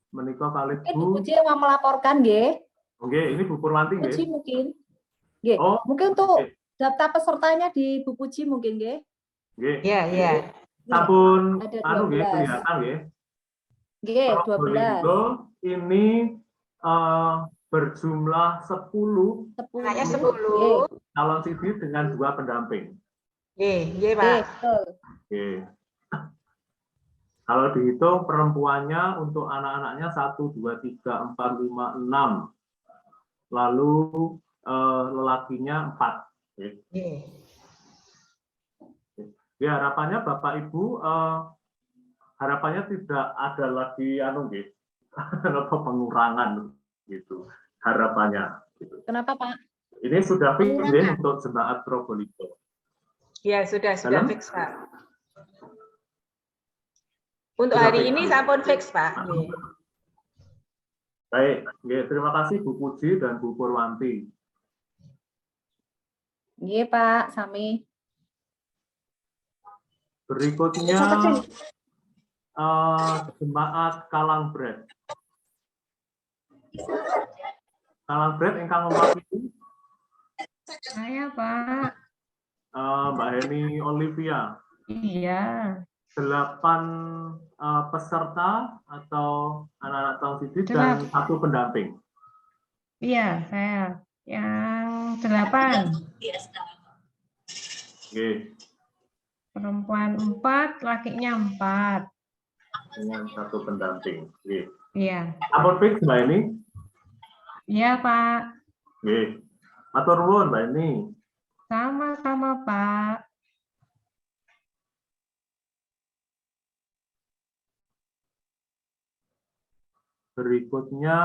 Menika kalih Mungkin Bu Bu. Puji mau melaporkan, nggih. Oke, ini Bu Purwanti Puji nggih. mungkin. Nggih. Oh, Mungkin untuk oke. daftar pesertanya di Bu Puji mungkin, nggih. Nggih. Iya, iya. Sampun Ada anu nggih 12. kelihatan nggih. Nggih, 12. Probolinggo ini berjumlah 10 Hanya 10. 10. calon siswi dengan 2 pendamping. Iya, iya, Nggih, Pak. betul. Oke. Kalau dihitung perempuannya untuk anak-anaknya 1, 2, 3, 4, 5, 6. Lalu lelakinya 4. Oke. Iya. Ya, harapannya Bapak Ibu harapannya tidak ada lagi nggih, atau pengurangan gitu. Harapannya gitu. Kenapa, Pak? Ini sudah fix nggih Pengurangan. untuk jemaat Probolinggo. Iya, sudah Dalam? fix, Pak. Untuk Sudah hari fix. ini sampun fix, Pak. Iya. Baik, nggih, terima kasih Bu Puji dan Bu Purwanti. Nggih, Pak, sami. Berikutnya jemaat Kalangbret. Kalangbret ingkang mewakili Saya, Pak. Mbak Heni Olivia. Iya. 8 peserta atau anak-anak tahun siswi dan 1 pendamping. Iya, saya. Yang 8. Oke, Perempuan 4, lakinya 4. dengan 1 pendamping. Oke. Iya. Ampun fix Mbak Heni. Iya, Pak. Oke. Matur nuwun Mbak Heni. Sama-sama, Pak. Berikutnya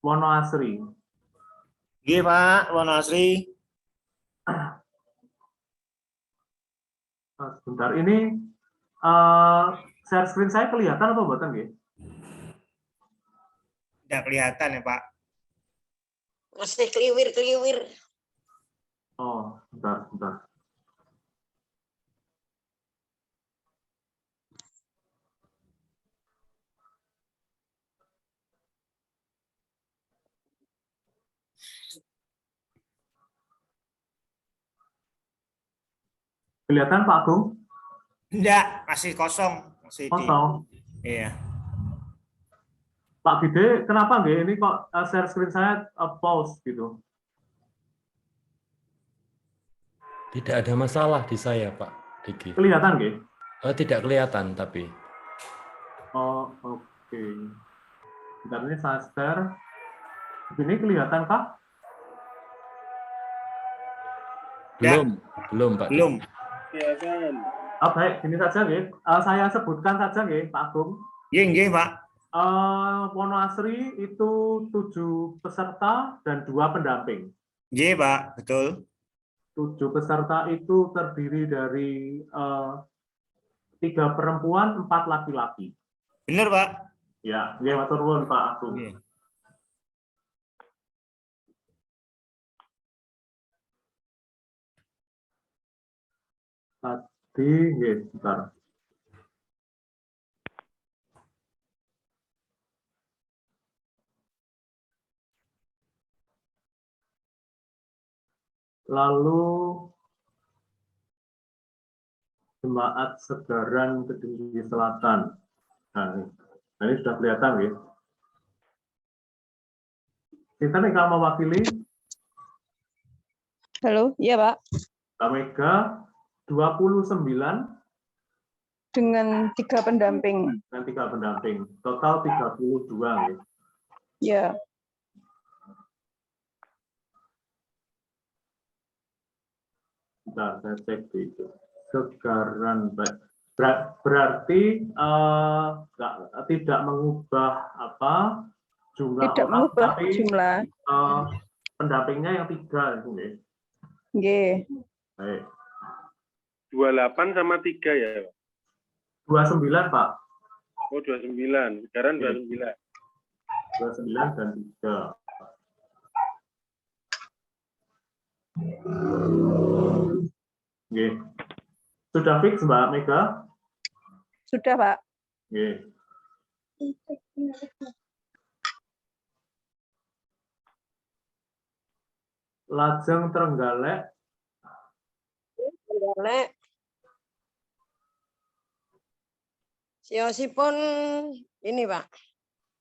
Wono Asri. Nggih, Pak, Wono Asri. Sebentar, ini share screen saya kelihatan atau mboten nggih? Tidak kelihatan ya, Pak. Masih keliwir-keliwir. Oh, bentar. Kelihatan Pak Agung? Enggak, masih kosong. Masih Kosong. Iya. Pak Gide, kenapa nggih ini kok share screen saya pause gitu? Tidak ada masalah di saya, Pak Diki. Kelihatan nggih? Tidak kelihatan, tapi. Oh, oke. Bentar, ini saya share. Ini kelihatan Kak? Belum, Pak. Belum. Oh, baik, ini saja nggih. Saya sebutkan saja nggih, Pak Agung. Nggih, Pak. Wono Asri itu 7 peserta dan 2 pendamping. Nggih, Pak, betul. 7 peserta itu terdiri dari 3 perempuan, 4 laki-laki. Benar, Pak. Ya, nggih matur nuwun Pak Agung. Nggih. Tadi nggih, bentar. Lalu Jemaat Segaran Kediri Selatan. Nah, ini sudah kelihatan ya. Sinten yang mewakili? Halo, iya Pak. Mbak Mega 29 Dengan 3 pendamping. dan 3 pendamping. Total 32 ya. Ya. Bentar, saya cek itu. Segaran berarti tidak mengubah jumlah Tidak orang, mengubah tapi jumlah. pendampingnya yang 3 itu nggih. Nggih. Baik. 28 sama 3 ya, Pak? 29, Pak. Oh, 29. Sekarang 29. 29 dan 3. Nggih. Sudah fix, Mbak Mega? Sudah, Pak. Nggih. Lajeng Trenggalek Trenggalek. Siosipun ini, Pak.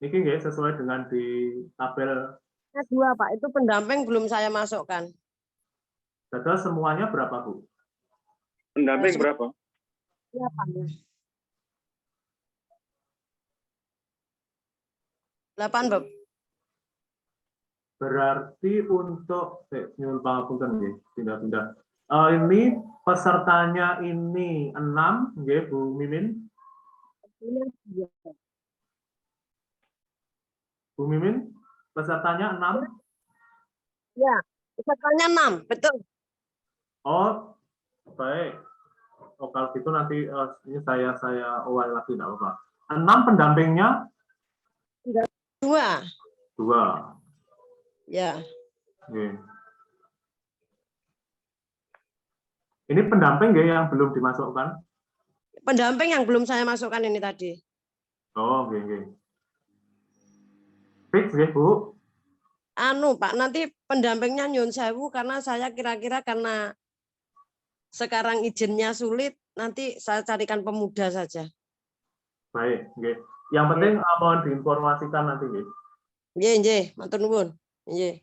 ini nggih sesuai dengan di tabel. 2, Pak. Itu pendamping belum saya masukkan. Total semuanya berapa, Bu? Pendamping berapa? 8, Bob. Berarti untuk nyuwun pangapunten nggih, pindah-pindah. Ini pesertanya ini 6 nggih, Bu Mimin. Bu Mimin, pesertanya 6? Ya, pesertanya 6, betul. Oh, baik. Oh, kalau gitu nanti ini saya ulang lagi enggak apa-apa. 6 pendampingnya? 2. 2. Ya. Oke. Ini pendamping nggih yang belum dimasukkan? Pendamping yang belum saya masukkan ini tadi. Oh, nggih, nggih. Fix nggih, Bu? Anu, Pak, nanti pendampingnya nyun sewu karena saya kira-kira karena sekarang izinnya sulit, nanti saya carikan pemuda saja. Baik, nggih. Yang penting mohon diinformasikan nanti nggih. Nggih, nggih, matur nuwun. Nggih.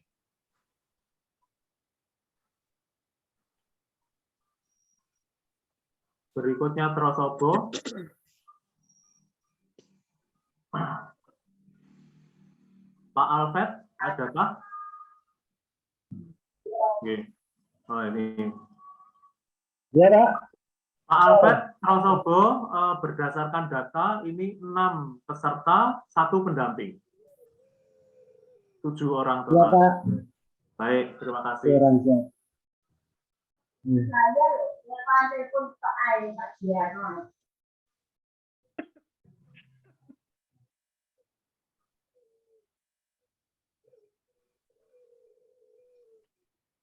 Berikutnya Trosobo. Pak Alfred, adakah? Oke. Oh, ini. Ya, Pak. Pak Alfred, Trosobo berdasarkan data ini 6 peserta, 1 pendamping. 7 orang total. Ya, Pak. Baik, terima kasih.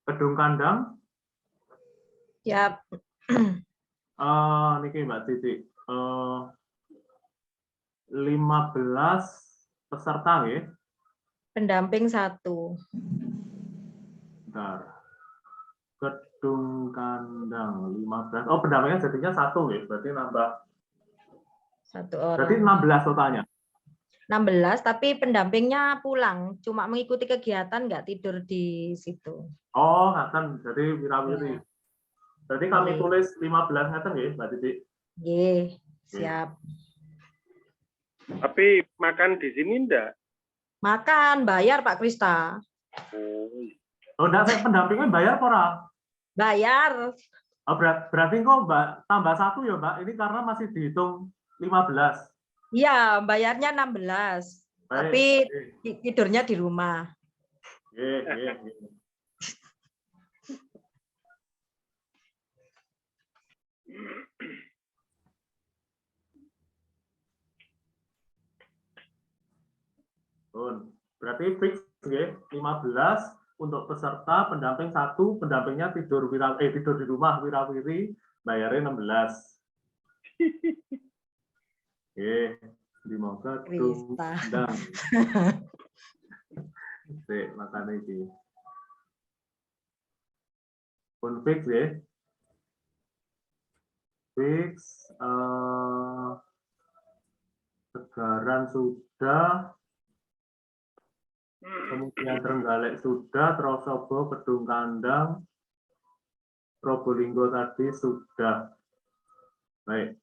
Kedung Kandang. Siap. Niki Mbak Titi. 15 peserta nggih. Pendamping 1. Bentar. Kedung Kandang 15. Oh, pendampingnya jadinya 1 nggih. Berarti nambah 1 orang. Berarti 16 totalnya. 16, tapi pendampingnya pulang, cuma mengikuti kegiatan, nggak tidur di situ. Oh, ngaten. Jadi wirawiri. Ya. Berarti kami Oke. tulis 15 ngaten nggih, Mbak Titi. Nggih, siap. Tapi makan di sini enggak? Makan, bayar Pak Krista. Oh, enggak, saya pendampingnya bayar apa ora? Bayar. Oh, berarti kok Mbak tambah 1 ya, Mbak? Ini karena masih dihitung 15. Iya, bayarnya 16. Baik, Tapi oke. tidurnya di rumah. Nggih, nggih, nggih. Berarti fix nggih, 15 untuk peserta, pendamping 1, pendampingnya tidur tidur di rumah wirawiri, bayarnya 16. Nggih, semoga Kedung Kandang. Sik, makane iki. Pun fix nggih. Fix, Tegaran sudah, kemudian Trenggalek sudah, Trosobo, Kedung Kandang, Probolinggo tadi sudah. Baik.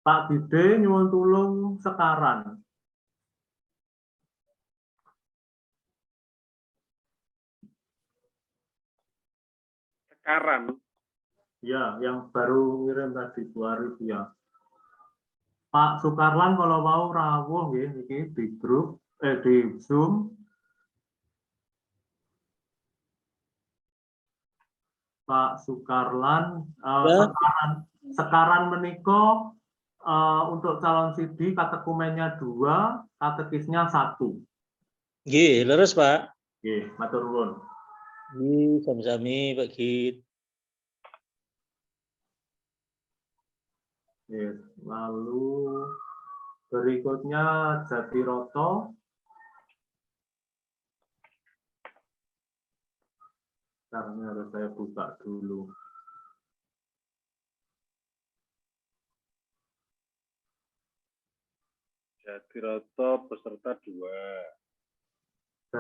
Pak Bide nyuwun tulung Sekaran. Sekaran. Ya, yang baru ngirim tadi 2.000 ya. Pak Sukarlan kalau mau rawuh nggih iki di grup di Zoom. Pak Sukarlan sekaran menika untuk calon sidi katekumennya 2, katekisnya 1. Nggih, leres, Pak. Nggih, matur nuwun. Nggih, sami-sami, Pak Git. Yes. Lalu berikutnya Jatiroto. Karena harus saya buka dulu. Jatiroto peserta 2.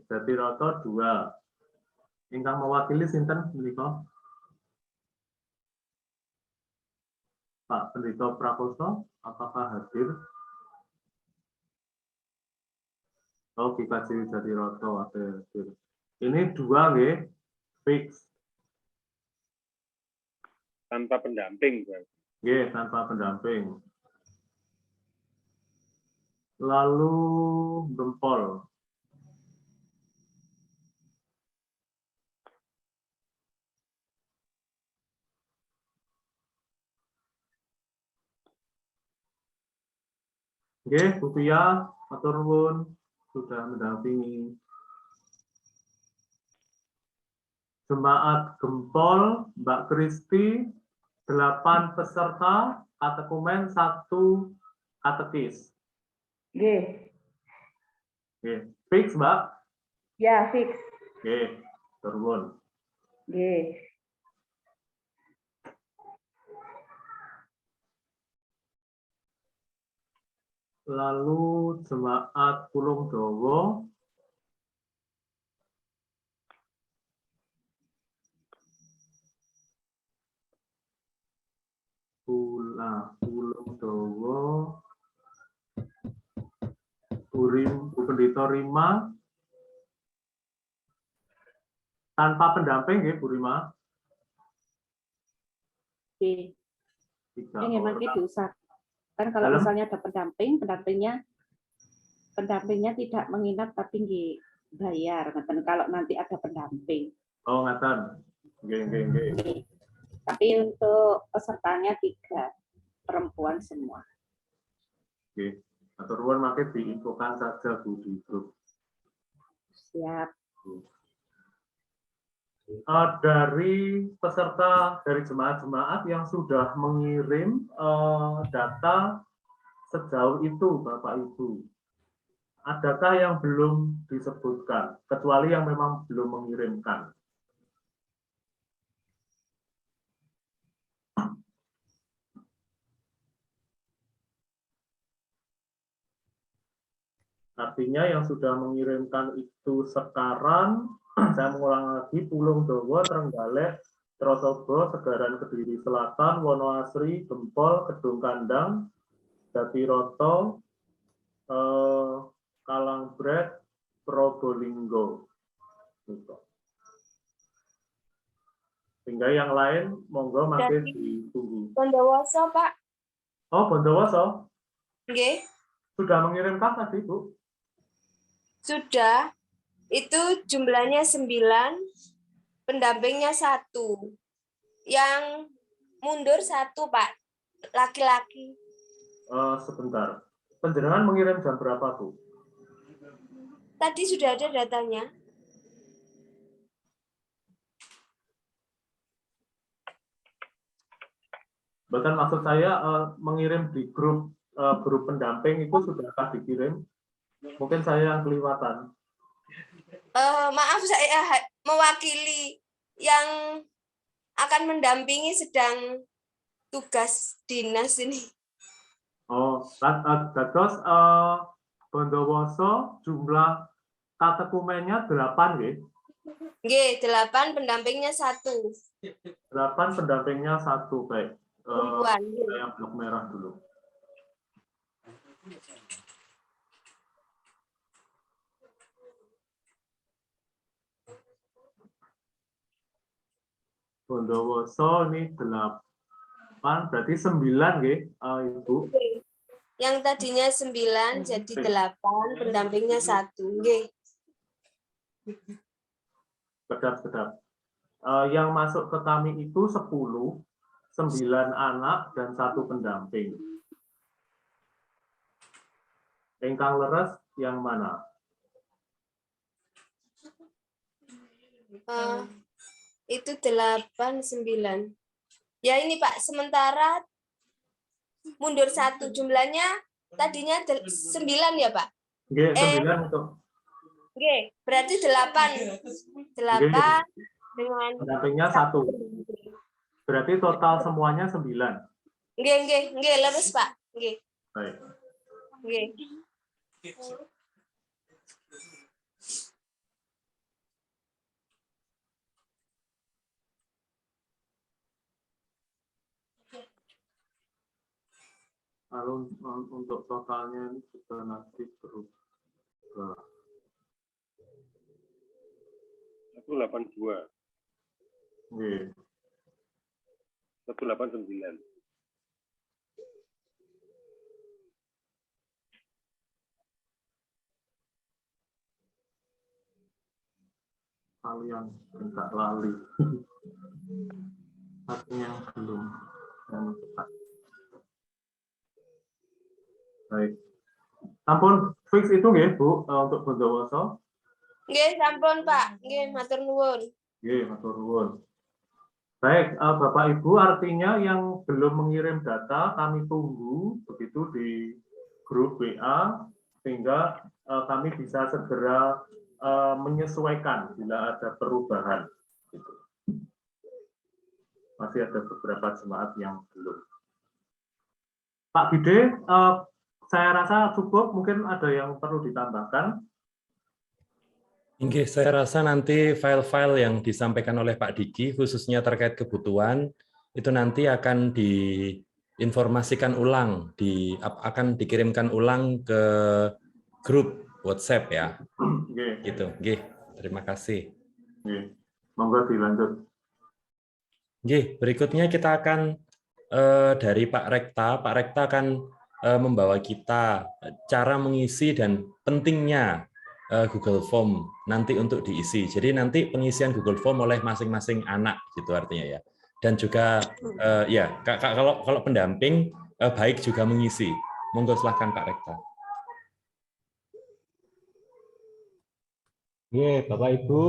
Jatiroto 2. Ingkang mewakili sinten menika? Pak Pendeta Prakoso, apakah hadir? Oh, GKJ Jatiroto hadir. Ini 2 nggih, fix. Tanpa pendamping, Bang. Nggih, tanpa pendamping. Lalu Gempol. Nggih, Bu Pia, matur nuwun sudah mendampingi. Jemaat Gempol, Mbak Kristi, 8 peserta, katekumen 1 katekis. Nggih. Nggih, fix, Mbak? Ya, fix. Nggih, matur nuwun. Nggih. Lalu jemaat Pulung Dawa, Pulung Dawa, Bu Pendeta Rima, tanpa pendamping nggih Bu Rima. Oke. Ini memang diusahakan kalau Dalam? misalnya ada pendampingnya tidak menginap tapi nggih bayar. Kalau nanti ada pendamping. Oh, ngaten. Nggih. Tapi untuk pesertanya 3 perempuan semua. Oke, matur nuwun mangke diinfokan saja Bu di grup. Siap. Dari peserta dari jemaat-jemaat yang sudah mengirim data sejauh itu, Bapak Ibu, adakah yang belum disebutkan, kecuali yang memang belum mengirimkan? Artinya yang sudah mengirimkan itu sekarang, saya mengulang lagi, Pulung Dawa, Trenggalek, Trosobo, Segaran Kediri Selatan, Wonoasri, Gempol, Kedung Kandang, Jatiroto, Kalangbret, Probolinggo. Gitu. Sehingga yang lain, monggo makin ditunggu. Bondowoso, Pak. Oh, Bondowoso? Nggih. Sudah mengirimkan tadi, Bu? Sudah. Itu jumlahnya 9, pendampingnya 1. Yang mundur 1, Pak. Laki-laki. Sebentar. Penjenengan mengirim jam berapa, Bu? Tadi sudah ada datanya. Bahkan maksud saya mengirim di grup pendamping itu sudahkah dikirim? Mungkin saya yang kelewatan. Maaf, saya mewakili yang akan mendampingi sedang tugas dinas ini. Oh, dados Bondowoso jumlah katekumennya 8 nggih? Nggih, 8, pendampingnya 1. 8, pendampingnya 1, baik. Perempuan. Saya blok merah dulu. Bondowoso ini 8. 8, berarti 9 nggih, Ibu. Yang tadinya 9 jadi 8, pendampingnya 1. Nggih. Sedap. Yang masuk ke kami itu 10, 9 anak dan 1 pendamping. Ingkang leres yang mana? Itu 8, 9. Ya ini Pak, sementara mundur 1, jumlahnya tadinya 9 ya Pak? Nggih, 9 untuk. Nggih, berarti 8 dengan pendampingnya 1. Berarti total semuanya 9. Nggih, leres Pak. Nggih. Baik. Nggih. Lalu untuk totalnya ini juga nanti berubah. 182. Nggih. 189. Kalian enggak lali. Artinya belum yang tepat. Baik. Sampun fix itu nggih, Bu, untuk Bondowoso? Nggih, sampun Pak. Nggih, matur nuwun. Nggih, matur nuwun. Baik, Bapak Ibu, artinya yang belum mengirim data kami tunggu begitu di grup WA sehingga kami bisa segera menyesuaikan bila ada perubahan. Gitu. Masih ada beberapa jemaat yang belum. Pak Gide, saya rasa cukup, mungkin ada yang perlu ditambahkan. Oke, saya rasa nanti file-file yang disampaikan oleh Pak Diki, khususnya terkait kebutuhan, itu nanti akan diinformasikan ulang, akan dikirimkan ulang ke grup WhatsApp ya. Gitu, terima kasih. Monggo dilanjut. Berikutnya kita akan dari Pak Rekta. Pak Rekta akan membawa kita cara mengisi dan pentingnya Google Form nanti untuk diisi. Jadi nanti pengisian Google Form oleh masing-masing anak gitu artinya ya. Dan juga ya kalau pendamping baik juga mengisi. Monggo silahkan Pak Rekta. Oke, Bapak Ibu,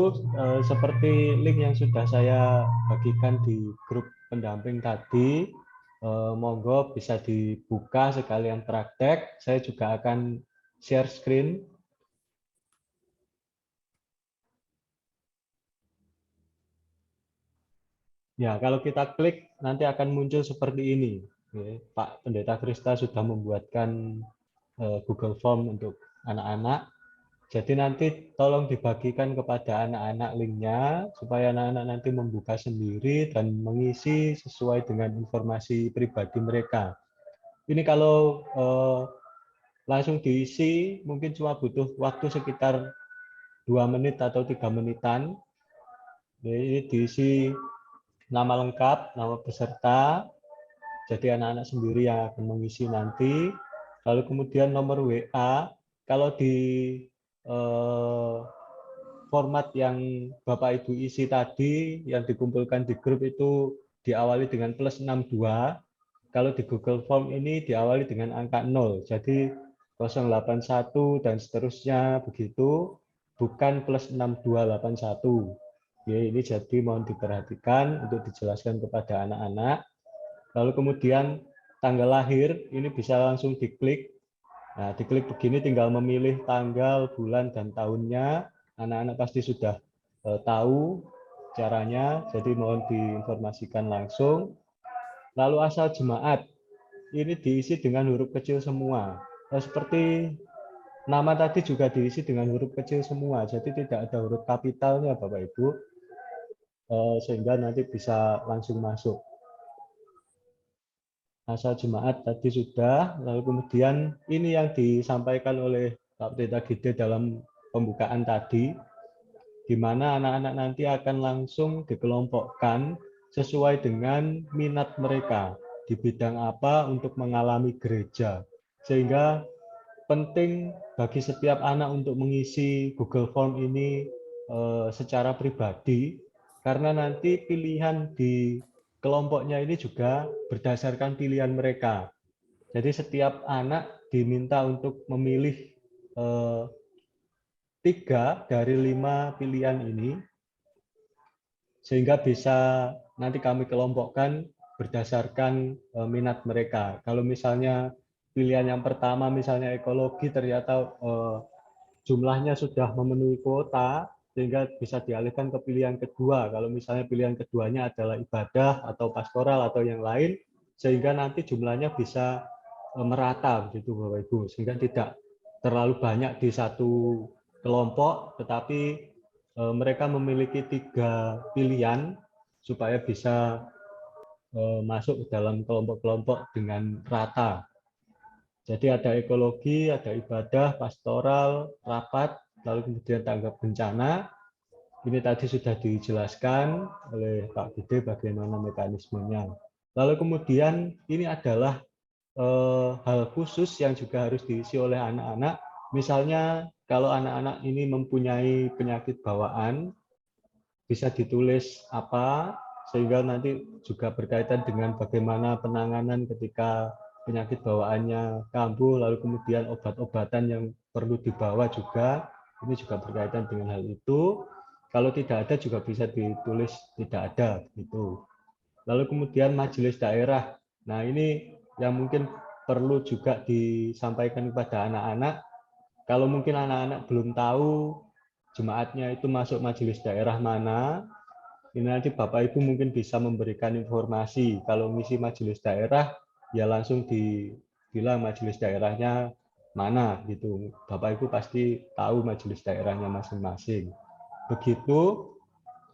seperti link yang sudah saya bagikan di grup pendamping tadi, monggo bisa dibuka sekalian praktek. Saya juga akan share screen. Ya, kalau kita klik nanti akan muncul seperti ini. Pak Pendeta Krista sudah membuatkan Google Form untuk anak-anak. Jadi nanti tolong dibagikan kepada anak-anak linknya supaya anak-anak nanti membuka sendiri dan mengisi sesuai dengan informasi pribadi mereka. Ini kalau langsung diisi mungkin cuma butuh waktu sekitar 2 menit atau 3 menitan. Ini diisi nama lengkap, nama peserta. Jadi anak-anak sendiri yang akan mengisi nanti. Lalu kemudian nomor WA. Kalau di format yang Bapak Ibu isi tadi yang dikumpulkan di grup itu diawali dengan +62. Kalau di Google Form ini diawali dengan angka 0. Jadi 081 dan seterusnya begitu, bukan +6281. Ya, ini jadi mohon diperhatikan untuk dijelaskan kepada anak-anak. Lalu kemudian tanggal lahir ini bisa langsung diklik. Nah, diklik begini tinggal memilih tanggal, bulan, dan tahunnya. Anak-anak pasti sudah tahu caranya, jadi mohon diinformasikan langsung. Lalu asal jemaat, ini diisi dengan huruf kecil semua. Seperti nama tadi juga diisi dengan huruf kecil semua, jadi tidak ada huruf kapitalnya Bapak Ibu, sehingga nanti bisa langsung masuk. Asal jemaat tadi sudah, lalu kemudian ini yang disampaikan oleh Pak Pendeta Gide dalam pembukaan tadi, di mana anak-anak nanti akan langsung dikelompokkan sesuai dengan minat mereka. di bidang apa untuk mengalami gereja. Sehingga penting bagi setiap anak untuk mengisi Google Form ini secara pribadi, karena nanti pilihan di kelompoknya ini juga berdasarkan pilihan mereka. Jadi setiap anak diminta untuk memilih 3 dari 5 pilihan ini, sehingga bisa nanti kami kelompokkan berdasarkan minat mereka. Kalau misalnya pilihan yang pertama misalnya ekologi ternyata jumlahnya sudah memenuhi kuota, sehingga bisa dialihkan ke pilihan kedua. Kalau misalnya pilihan keduanya adalah ibadah atau pastoral atau yang lain, sehingga nanti jumlahnya bisa merata begitu Bapak Ibu, sehingga tidak terlalu banyak di satu kelompok, tetapi mereka memiliki 3 pilihan supaya bisa masuk ke dalam kelompok-kelompok dengan rata. Jadi ada ekologi, ada ibadah, pastoral, rapat, lalu kemudian tanggap bencana. Ini tadi sudah dijelaskan oleh Pak Gede bagaimana mekanismenya. Lalu kemudian ini adalah hal khusus yang juga harus diisi oleh anak-anak. Misalnya kalau anak-anak ini mempunyai penyakit bawaan, bisa ditulis apa, sehingga nanti juga berkaitan dengan bagaimana penanganan ketika penyakit bawaannya kambuh, lalu kemudian obat-obatan yang perlu dibawa juga, ini juga berkaitan dengan hal itu. Kalau tidak ada juga bisa ditulis tidak ada, gitu. Lalu kemudian majelis daerah. Nah ini yang mungkin perlu juga disampaikan kepada anak-anak. Kalau mungkin anak-anak belum tahu jemaatnya itu masuk majelis daerah mana, ini nanti Bapak Ibu mungkin bisa memberikan informasi. Kalau ngisi majelis daerah, ya langsung dibilang majelis daerahnya mana gitu. Bapak Ibu pasti tahu majelis daerahnya masing-masing. Begitu.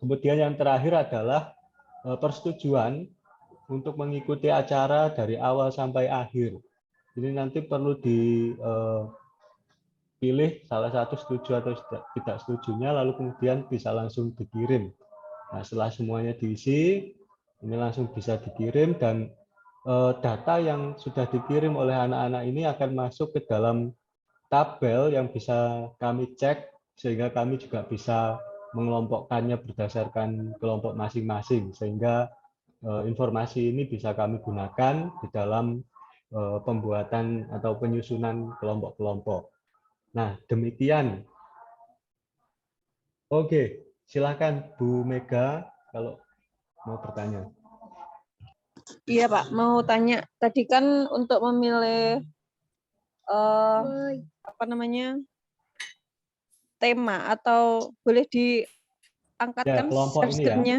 Kemudian yang terakhir adalah persetujuan untuk mengikuti acara dari awal sampai akhir. Ini nanti perlu dipilih salah satu setuju atau tidak setujunya, lalu kemudian bisa langsung dikirim. Nah, setelah semuanya diisi, ini langsung bisa dikirim, dan data yang sudah dikirim oleh anak-anak ini akan masuk ke dalam tabel yang bisa kami cek, sehingga kami juga bisa mengelompokkannya berdasarkan kelompok masing-masing, sehingga informasi ini bisa kami gunakan di dalam pembuatan atau penyusunan kelompok-kelompok. Nah, demikian. Oke, silakan Bu Mega kalau mau bertanya. Iya Pak, mau tanya. Tadi kan untuk memilih apa namanya tema atau boleh diangkatkan kelompok ini ya. step-stepnya.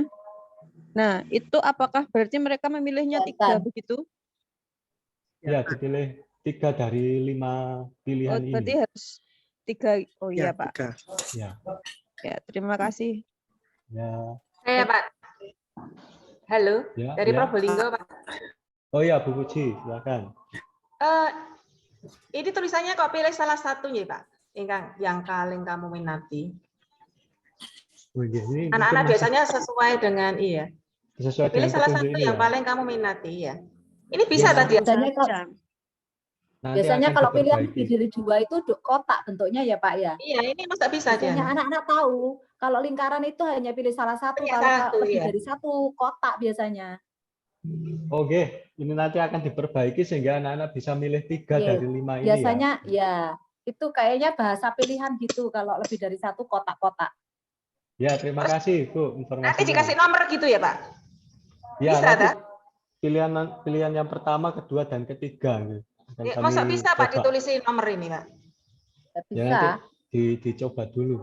Nah, itu apakah berarti mereka memilihnya 3 begitu? Ya, dipilih 3 dari 5 pilihan ini. Berarti harus 3. Oh iya, Pak. 3. Ya. Ya, terima kasih. Ya. Saya Pak. Halo, Ya, dari ya. Probolinggo Pak. Oh iya, Bu Puji, silakan. Ini tulisannya kok pilih salah satunya Pak, yang paling kamu minati. Oh, iya. Ini Anak-anak biasanya sesuai dengan sesuai pilih dengan salah petunjuk satu ini yang ya? paling kamu minati ya. Ini bisa Ya, tadi ya? Biasanya akan kalau pilihan diperbaiki. lebih dari 2 itu kotak bentuknya ya Pak ya. Iya, ini masa bisa Biasanya dia? anak-anak tahu. Kalau lingkaran itu hanya pilih salah satu. Hanya Kalau satu, lebih ya. dari 1 kotak biasanya. Oke, ini nanti akan diperbaiki sehingga anak-anak bisa milih 3 Iya. dari 5 ini Biasanya ya. ya itu kayaknya bahasa pilihan gitu kalau lebih dari 1 kotak-kotak. Ya, terima kasih Bu informasinya. Nanti dikasih nomor gitu ya Pak? Ya, Bisa, nanti tak? pilihan yang pertama, kedua, dan ketiga. Akan Ya, kami masa bisa Pak coba. ditulisin nomor ini Pak? Nggak Ya, bisa. nanti dicoba dulu.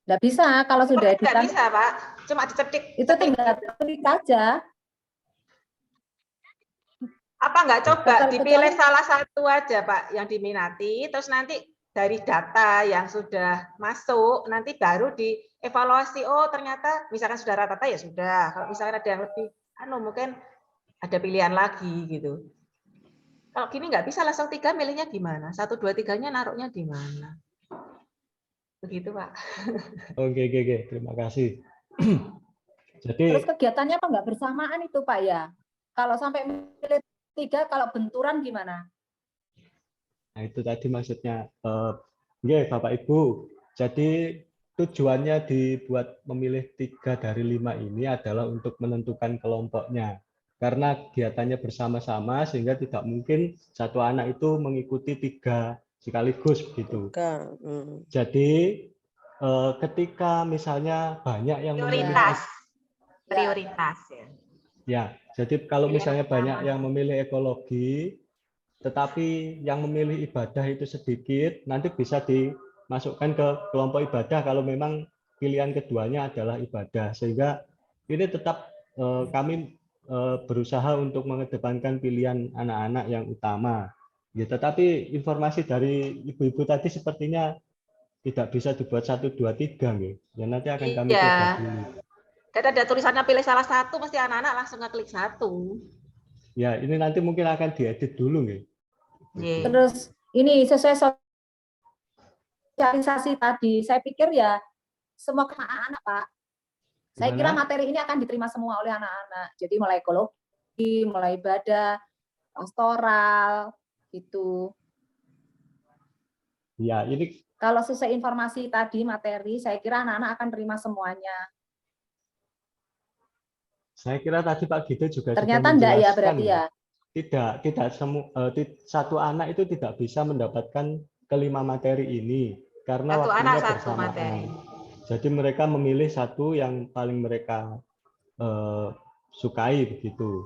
Nggak bisa kalau sudah Nggak editan. bisa Pak, cuma dicetik. Itu tinggal klik aja. Apa nggak coba Kecuali- dipilih salah satu aja Pak yang diminati, terus nanti dari data yang sudah masuk nanti baru dievaluasi. Oh ternyata misalkan sudah rata-rata ya sudah. Kalau misalkan ada yang lebih, mungkin ada pilihan lagi gitu. Kalau gini nggak bisa langsung 3 milihnya gimana? 1, 2, 3-nya naruhnya di mana? Begitu Pak. Oke, terima kasih. Jadi Terus kegiatannya apa nggak bersamaan itu Pak ya? Kalau sampai milih 3, kalau benturan gimana? Nah, itu tadi maksudnya. Nggih, Bapak Ibu. Jadi tujuannya dibuat memilih 3 dari 5 ini adalah untuk menentukan kelompoknya. Karena kegiatannya bersama-sama sehingga tidak mungkin satu anak itu mengikuti 3 sekaligus begitu. Jadi ketika misalnya banyak yang memilih prioritas ya. ya, jadi kalau misalnya banyak yang memilih ekologi, tetapi yang memilih ibadah itu sedikit, nanti bisa dimasukkan ke kelompok ibadah kalau memang pilihan keduanya adalah ibadah. Sehingga ini tetap kami berusaha untuk mengedepankan pilihan anak-anak yang utama. Ya, tetapi informasi dari ibu-ibu tadi sepertinya tidak bisa dibuat 1, 2, 3, nggih. Ya nanti akan kami coba dulu. Dan ada tulisannya pilih salah satu, mesti anak-anak langsung ngeklik 1. Ya, ini nanti mungkin akan diedit dulu, nggih. Terus ini sesuai sosialisasi tadi, saya pikir ya semua anak-anak, Pak. Saya kira materi ini akan diterima semua oleh anak-anak. Jadi mulai ekologi, mulai ibadah, pastoral, gitu. Ya, ini kalau sesuai informasi tadi materi, saya kira anak-anak akan terima semuanya. Saya kira tadi Pak Gide juga ternyata sudah enggak ya menjelaskan, berarti ya. Tidak semua satu anak itu tidak bisa mendapatkan kelima materi ini karena Satu waktunya anak satu bersamaan. materi. Jadi mereka memilih satu yang paling mereka sukai begitu.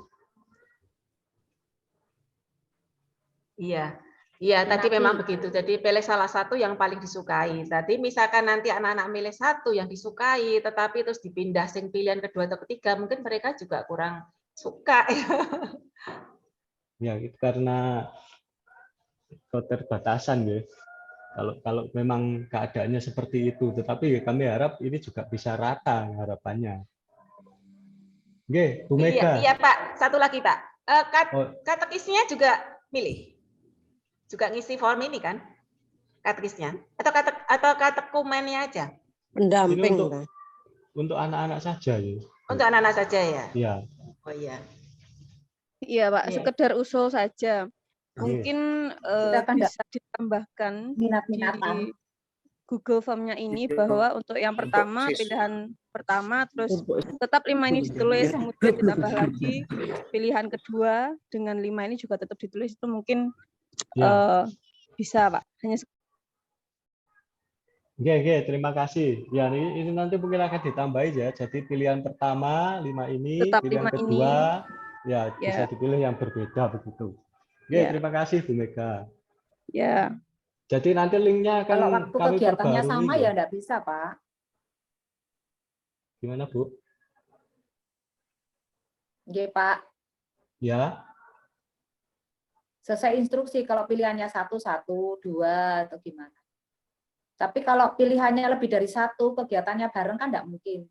Iya. Iya, tadi memang begitu. Jadi pilih salah satu yang paling disukai. Tadi misalkan nanti anak-anak milih satu yang disukai, tetapi terus dipindah sing pilihan kedua atau ketiga, mungkin mereka juga kurang suka. Ya, itu karena keterbatasan ya. Kalau memang keadaannya seperti itu, tetapi kami harap ini juga bisa rata harapannya. Oke, Bu Mega. Iya, Pak. Satu lagi, Pak. Katekisnya juga milih. Juga ngisi form ini kan? Katekisnya. Atau katekumennya aja? Pendamping. Untuk anak-anak saja ya. Untuk anak-anak saja ya? Iya. Oh iya. Iya, Pak. Sekedar usul saja. Mungkin bisa ditambahkan minat-minatan di Google Form-nya ini bahwa untuk yang pertama, pilihan pertama, terus tetap 5 ini ditulis, kemudian ditambah lagi pilihan kedua dengan 5 ini juga tetap ditulis, itu mungkin bisa, Pak. Hanya Oke, terima kasih. Ya, ini nanti mungkin akan ditambahi ya. Jadi pilihan pertama 5 ini, tetap pilihan 5 kedua ini. ya bisa dipilih yang berbeda begitu. Oke, terima kasih Bu Mega. Ya. Jadi nanti linknya akan kalau waktu kami kegiatannya perbarui sama ya enggak bisa, Pak. Gimana, Bu? Oke, Pak. Ya. Sesuai instruksi kalau pilihannya 1, 2 atau gimana. Tapi kalau pilihannya lebih dari 1, kegiatannya bareng kan enggak mungkin.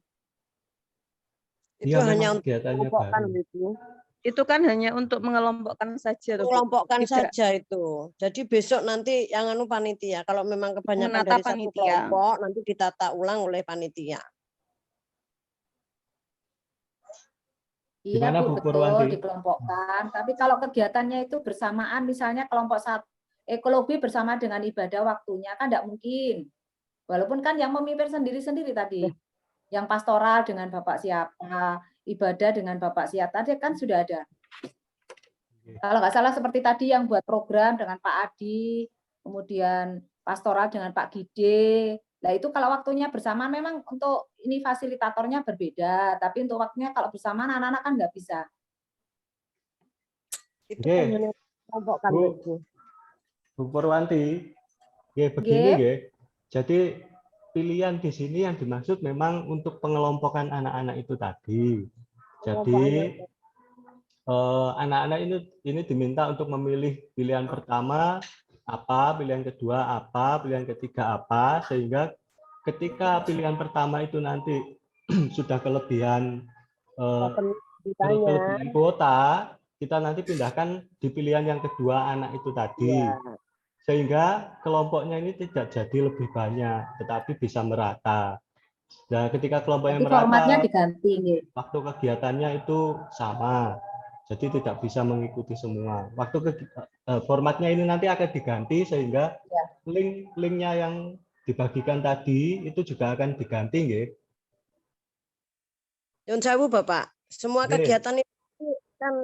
Itu hanya untuk mengelompokkan itu. Itu kan hanya untuk mengelompokkan saja. Mengelompokkan saja itu. Jadi besok nanti yang panitia. Kalau memang kebanyakan dari satu kelompok, nanti ditata ulang oleh panitia. Iya, Bu, betul dikelompokkan. Tapi kalau kegiatannya itu bersamaan, misalnya kelompok ekologi bersama dengan ibadah waktunya kan enggak mungkin. Walaupun kan yang memimpin sendiri-sendiri tadi. Yang pastoral dengan Bapak siapa, ibadah dengan Bapak siapa, tadi kan sudah ada. Kalau nggak salah seperti tadi yang buat program dengan Pak Adi, kemudian pastoral dengan Pak Gide. Nah itu kalau waktunya bersamaan memang untuk ini fasilitatornya berbeda, tapi untuk waktunya kalau bersamaan anak-anak kan nggak bisa. Itu kan kelompokkan Bu Purwanti, ya begini ya. Jadi pilihan di sini yang dimaksud memang untuk pengelompokan anak-anak itu tadi. Jadi anak-anak ini diminta untuk memilih pilihan pertama apa, pilihan kedua apa, pilihan ketiga apa, sehingga ketika pilihan pertama itu nanti sudah kelebihan kuota, kita nanti pindahkan di pilihan yang kedua anak itu tadi. Sehingga kelompoknya ini tidak jadi lebih banyak, tetapi bisa merata. Nah, ketika kelompoknya merata, formatnya diganti. Waktu kegiatannya itu sama. Jadi tidak bisa mengikuti semua. Formatnya ini nanti akan diganti sehingga link-linknya yang dibagikan tadi itu juga akan diganti, nggih. Nyun sewu Bapak, semua Nggih. kegiatan itu kan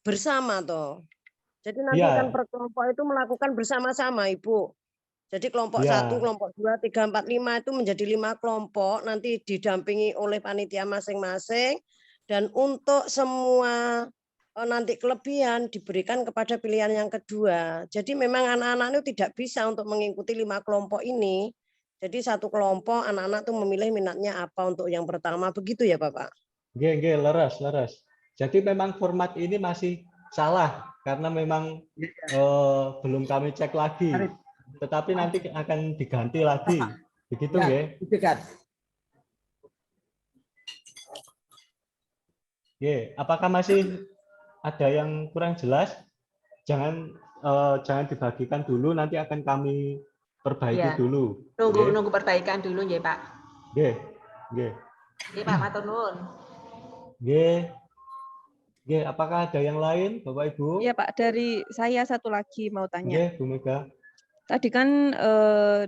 bersama toh. Jadi nanti Iya. kan per kelompok itu melakukan bersama-sama, Ibu. Jadi kelompok Iya. 1, kelompok 2, 3, 4, 5 itu menjadi 5 kelompok, nanti didampingi oleh panitia masing-masing, dan untuk semua nanti kelebihan diberikan kepada pilihan yang kedua. Jadi memang anak-anak itu tidak bisa untuk mengikuti 5 kelompok ini. Jadi satu kelompok anak-anak tuh memilih minatnya apa untuk yang pertama, begitu ya Bapak? Nggih, leres. Jadi memang format ini masih salah karena memang belum kami cek lagi. Tetapi nanti akan diganti lagi. Begitu nggih? Nggih, apakah masih ada yang kurang jelas? Jangan dibagikan dulu, nanti akan kami perbaiki Ya. dulu. Nunggu perbaikan dulu ya Pak. Nggih. Iya Pak, matur nuwun. Nggih, apakah ada yang lain, Bapak Ibu? Iya Pak, dari saya satu lagi mau tanya. Nggih, Bu Mega. Tadi kan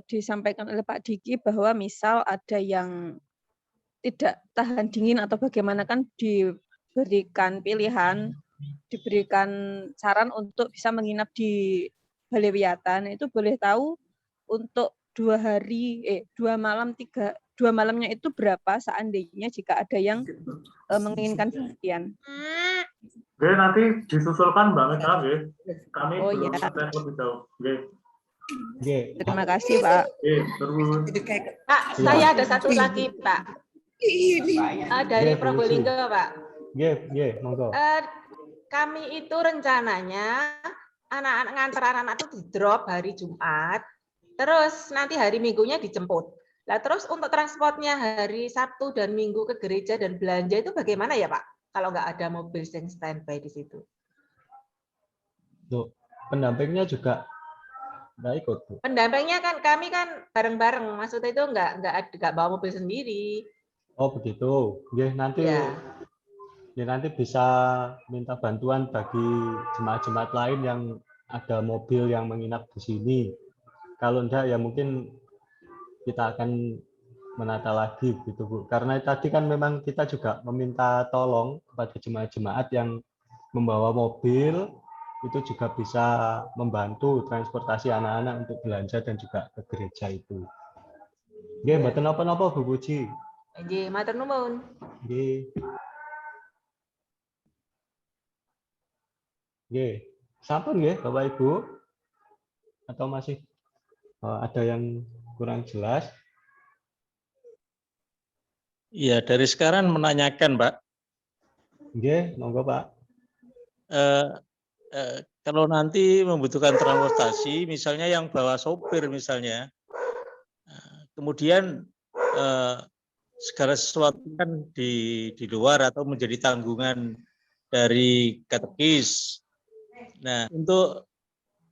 disampaikan oleh Pak Diki bahwa misal ada yang tidak tahan dingin atau bagaimana, kan diberikan pilihan, diberikan saran untuk bisa menginap di Balai Wiyatan. Itu boleh tahu untuk 2 malamnya itu berapa seandainya jika ada yang menginginkan demikian? Oke, nanti disusulkan Mbak Mega, nggih. Kami Oh, belum ya. tes lebih jauh. Nggih. Terima kasih Pak. Terus. Pak, saya ada satu lagi Pak. Dari Nggih, Bu Probolinggo Lucy. Pak. Nggih, monggo. Kami itu rencananya anak-anak ngantar anak-anak itu di drop hari Jumat, terus nanti hari Minggunya dijemput. Lah terus untuk transportnya hari Sabtu dan Minggu ke gereja dan belanja itu bagaimana ya Pak? Kalau nggak ada mobil yang standby di situ. Loh, pendampingnya juga nggak ikut, Bu. Pendampingnya kan kami kan bareng-bareng, maksudnya itu nggak bawa mobil sendiri. Oh begitu. Nggih, nanti Ya. nanti bisa minta bantuan bagi jemaat-jemaat lain yang ada mobil yang menginap di sini. Kalau enggak ya mungkin kita akan menata lagi gitu Bu. Karena tadi kan memang kita juga meminta tolong kepada jemaat-jemaat yang membawa mobil, itu juga bisa membantu transportasi anak-anak untuk belanja dan juga ke gereja itu. Nggih, mboten napa-napa Bu Puji. Nggih, matur nuwun. Nggih. Nggih. Sampun nggih Bapak Ibu? Atau masih ada yang kurang jelas? Iya, dari sekarang menanyakan, Pak. Nggih, monggo Pak. Kalau nanti membutuhkan transportasi, misalnya yang bawa sopir misalnya, kemudian segala sesuatu kan di luar atau menjadi tanggungan dari katekis. Nah, untuk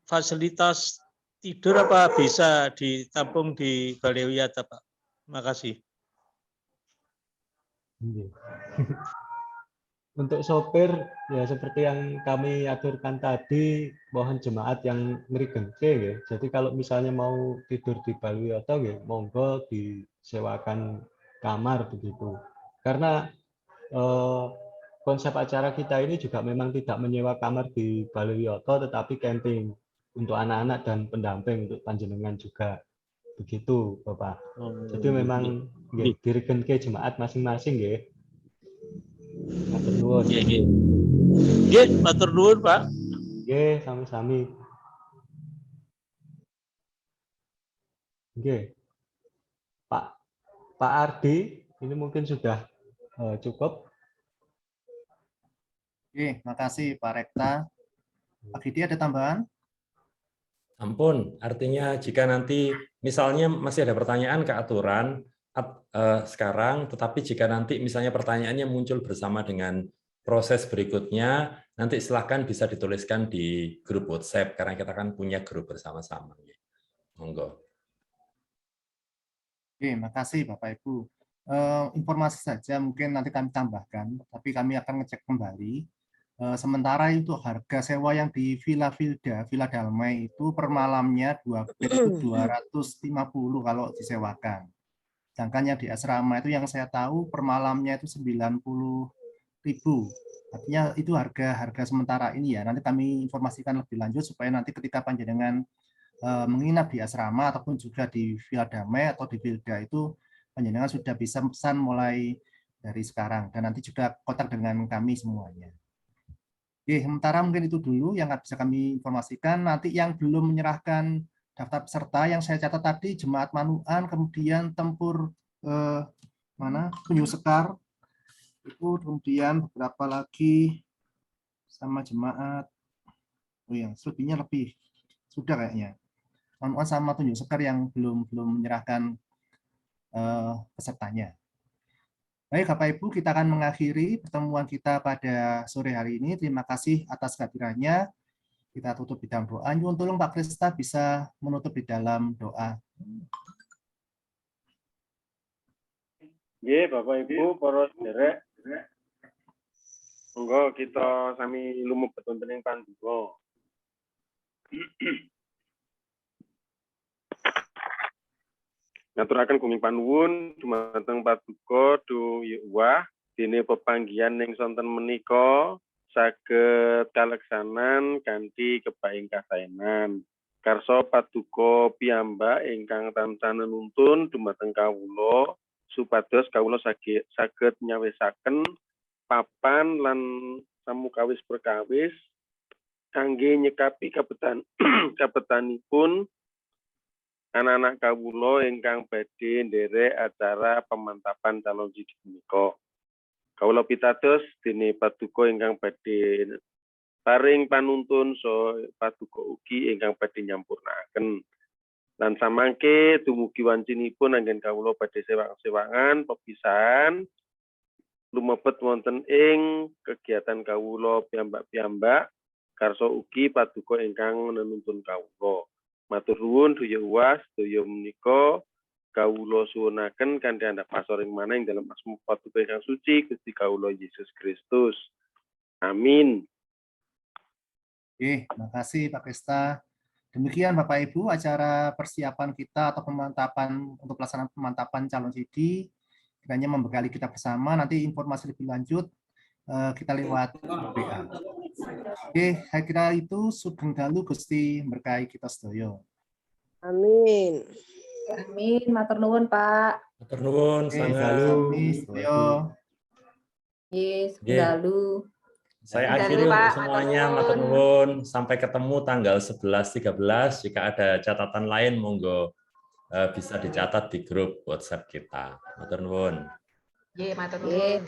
fasilitas tidur apa bisa ditampung di Balai Wiyata, Pak? Terima kasih. Untuk sopir ya seperti yang kami aturkan tadi, mohon jemaat yang ngrigenke nggih. Jadi kalau misalnya mau tidur di Balai Wiyata nggih, monggo disewakan kamar begitu. Karena konsep acara kita ini juga memang tidak menyewa kamar di Balai Wiyata, tetapi camping untuk anak-anak dan pendamping untuk panjenengan juga. Begitu, Bapak. Jadi memang nggih dirigenke jemaat masing-masing nggih. Matur nuwun. Nggih, matur nuwun, Pak. Nggih, sami-sami. Nggih. Pak Ardi, ini mungkin sudah cukup. Oke, makasih Pak Rekta. Pak Gidi ada tambahan? Ampun, artinya jika nanti misalnya masih ada pertanyaan ke aturan sekarang, tetapi jika nanti misalnya pertanyaannya muncul bersama dengan proses berikutnya, nanti silahkan bisa dituliskan di grup WhatsApp, karena kita kan punya grup bersama-sama. Monggo. Oke, makasih Bapak Ibu. Informasi saja mungkin nanti kami tambahkan, tapi kami akan ngecek kembali. Sementara itu harga sewa yang di Villa Dalmai itu per malamnya 2 bed itu 250 kalau disewakan. Sedangkan yang di asrama itu yang saya tahu per malamnya itu 90.000. Artinya itu harga sementara ini ya. Nanti kami informasikan lebih lanjut supaya nanti ketika panjenengan menginap di asrama ataupun juga di Villa Damai atau di Vilda itu panjenengan sudah bisa pesan mulai dari sekarang dan nanti juga kontak dengan kami semuanya. Oke, sementara mungkin itu dulu yang bisa kami informasikan. Nanti yang belum menyerahkan daftar peserta yang saya catat tadi, Jemaat Manuan, kemudian Tempur Tunjung Sekar, itu kemudian beberapa lagi sama jemaat, yang selebihnya lebih sudah kayaknya. Manuan sama Tunjung Sekar yang belum menyerahkan pesertanya. Baik, Bapak Ibu, kita akan mengakhiri pertemuan kita pada sore hari ini. Terima kasih atas kehadirannya. Kita tutup di dalam doa. Nyuwun tolong Pak Krista bisa menutup di dalam doa. Nggih, Bapak Ibu, para sedherek. Monggo kita sami lumebet wonten ing pandonga. Ngaturaken gunging panuwun dumateng Paduka Duh dene pepanggihan ing sonten menika saged kaleksanan kanthi kebaing kasaenan. Karsa Paduka piyambak ingkang tansah nuntun dumateng kawula supados kawula saged nyawisaken papan lan samukawis perkawis kangge nyekapi kabetanipun anak-anak kawula ingkang badhe nderek acara pemantapan calon siji punika. Kawula pitados dene Paduka ingkang badhe paring panuntun saha Paduka ugi ingkang badhe nyampurnakaken. Lan samangke dumugi wancinipun anggen kawula badhe sewang-sewangan pepisahan lumebet wonten ing kegiatan kawula piyambak-piyambak karsa ugi Paduka ingkang nuntun kawula. Matur nuwun Duh sedaya menika kawula suwunaken kanthi andhap pasoring maneh dalam asma Paduka ingkang suci Gusti kawula Yesus Kristus. Amin. Oke, terima kasih Pak Krista. Demikian Bapak Ibu acara persiapan kita atau pemantapan untuk pelaksanaan pemantapan calon CD. Kiranya membekali kita bersama. Nanti informasi lebih lanjut kita lewat WA. Oke, saya kira itu sugeng dalu Gusti berkahi kita sedaya. Amin. Amin, matur nuwun Pak. Matur nuwun, sami sedaya. Yes, dalu. Saya akhiri untuk semuanya, matur nuwun. Sampai ketemu tanggal 11-13. Jika ada catatan lain, monggo bisa dicatat di grup WhatsApp kita. Matur nuwun. Nggih, matur nuwun.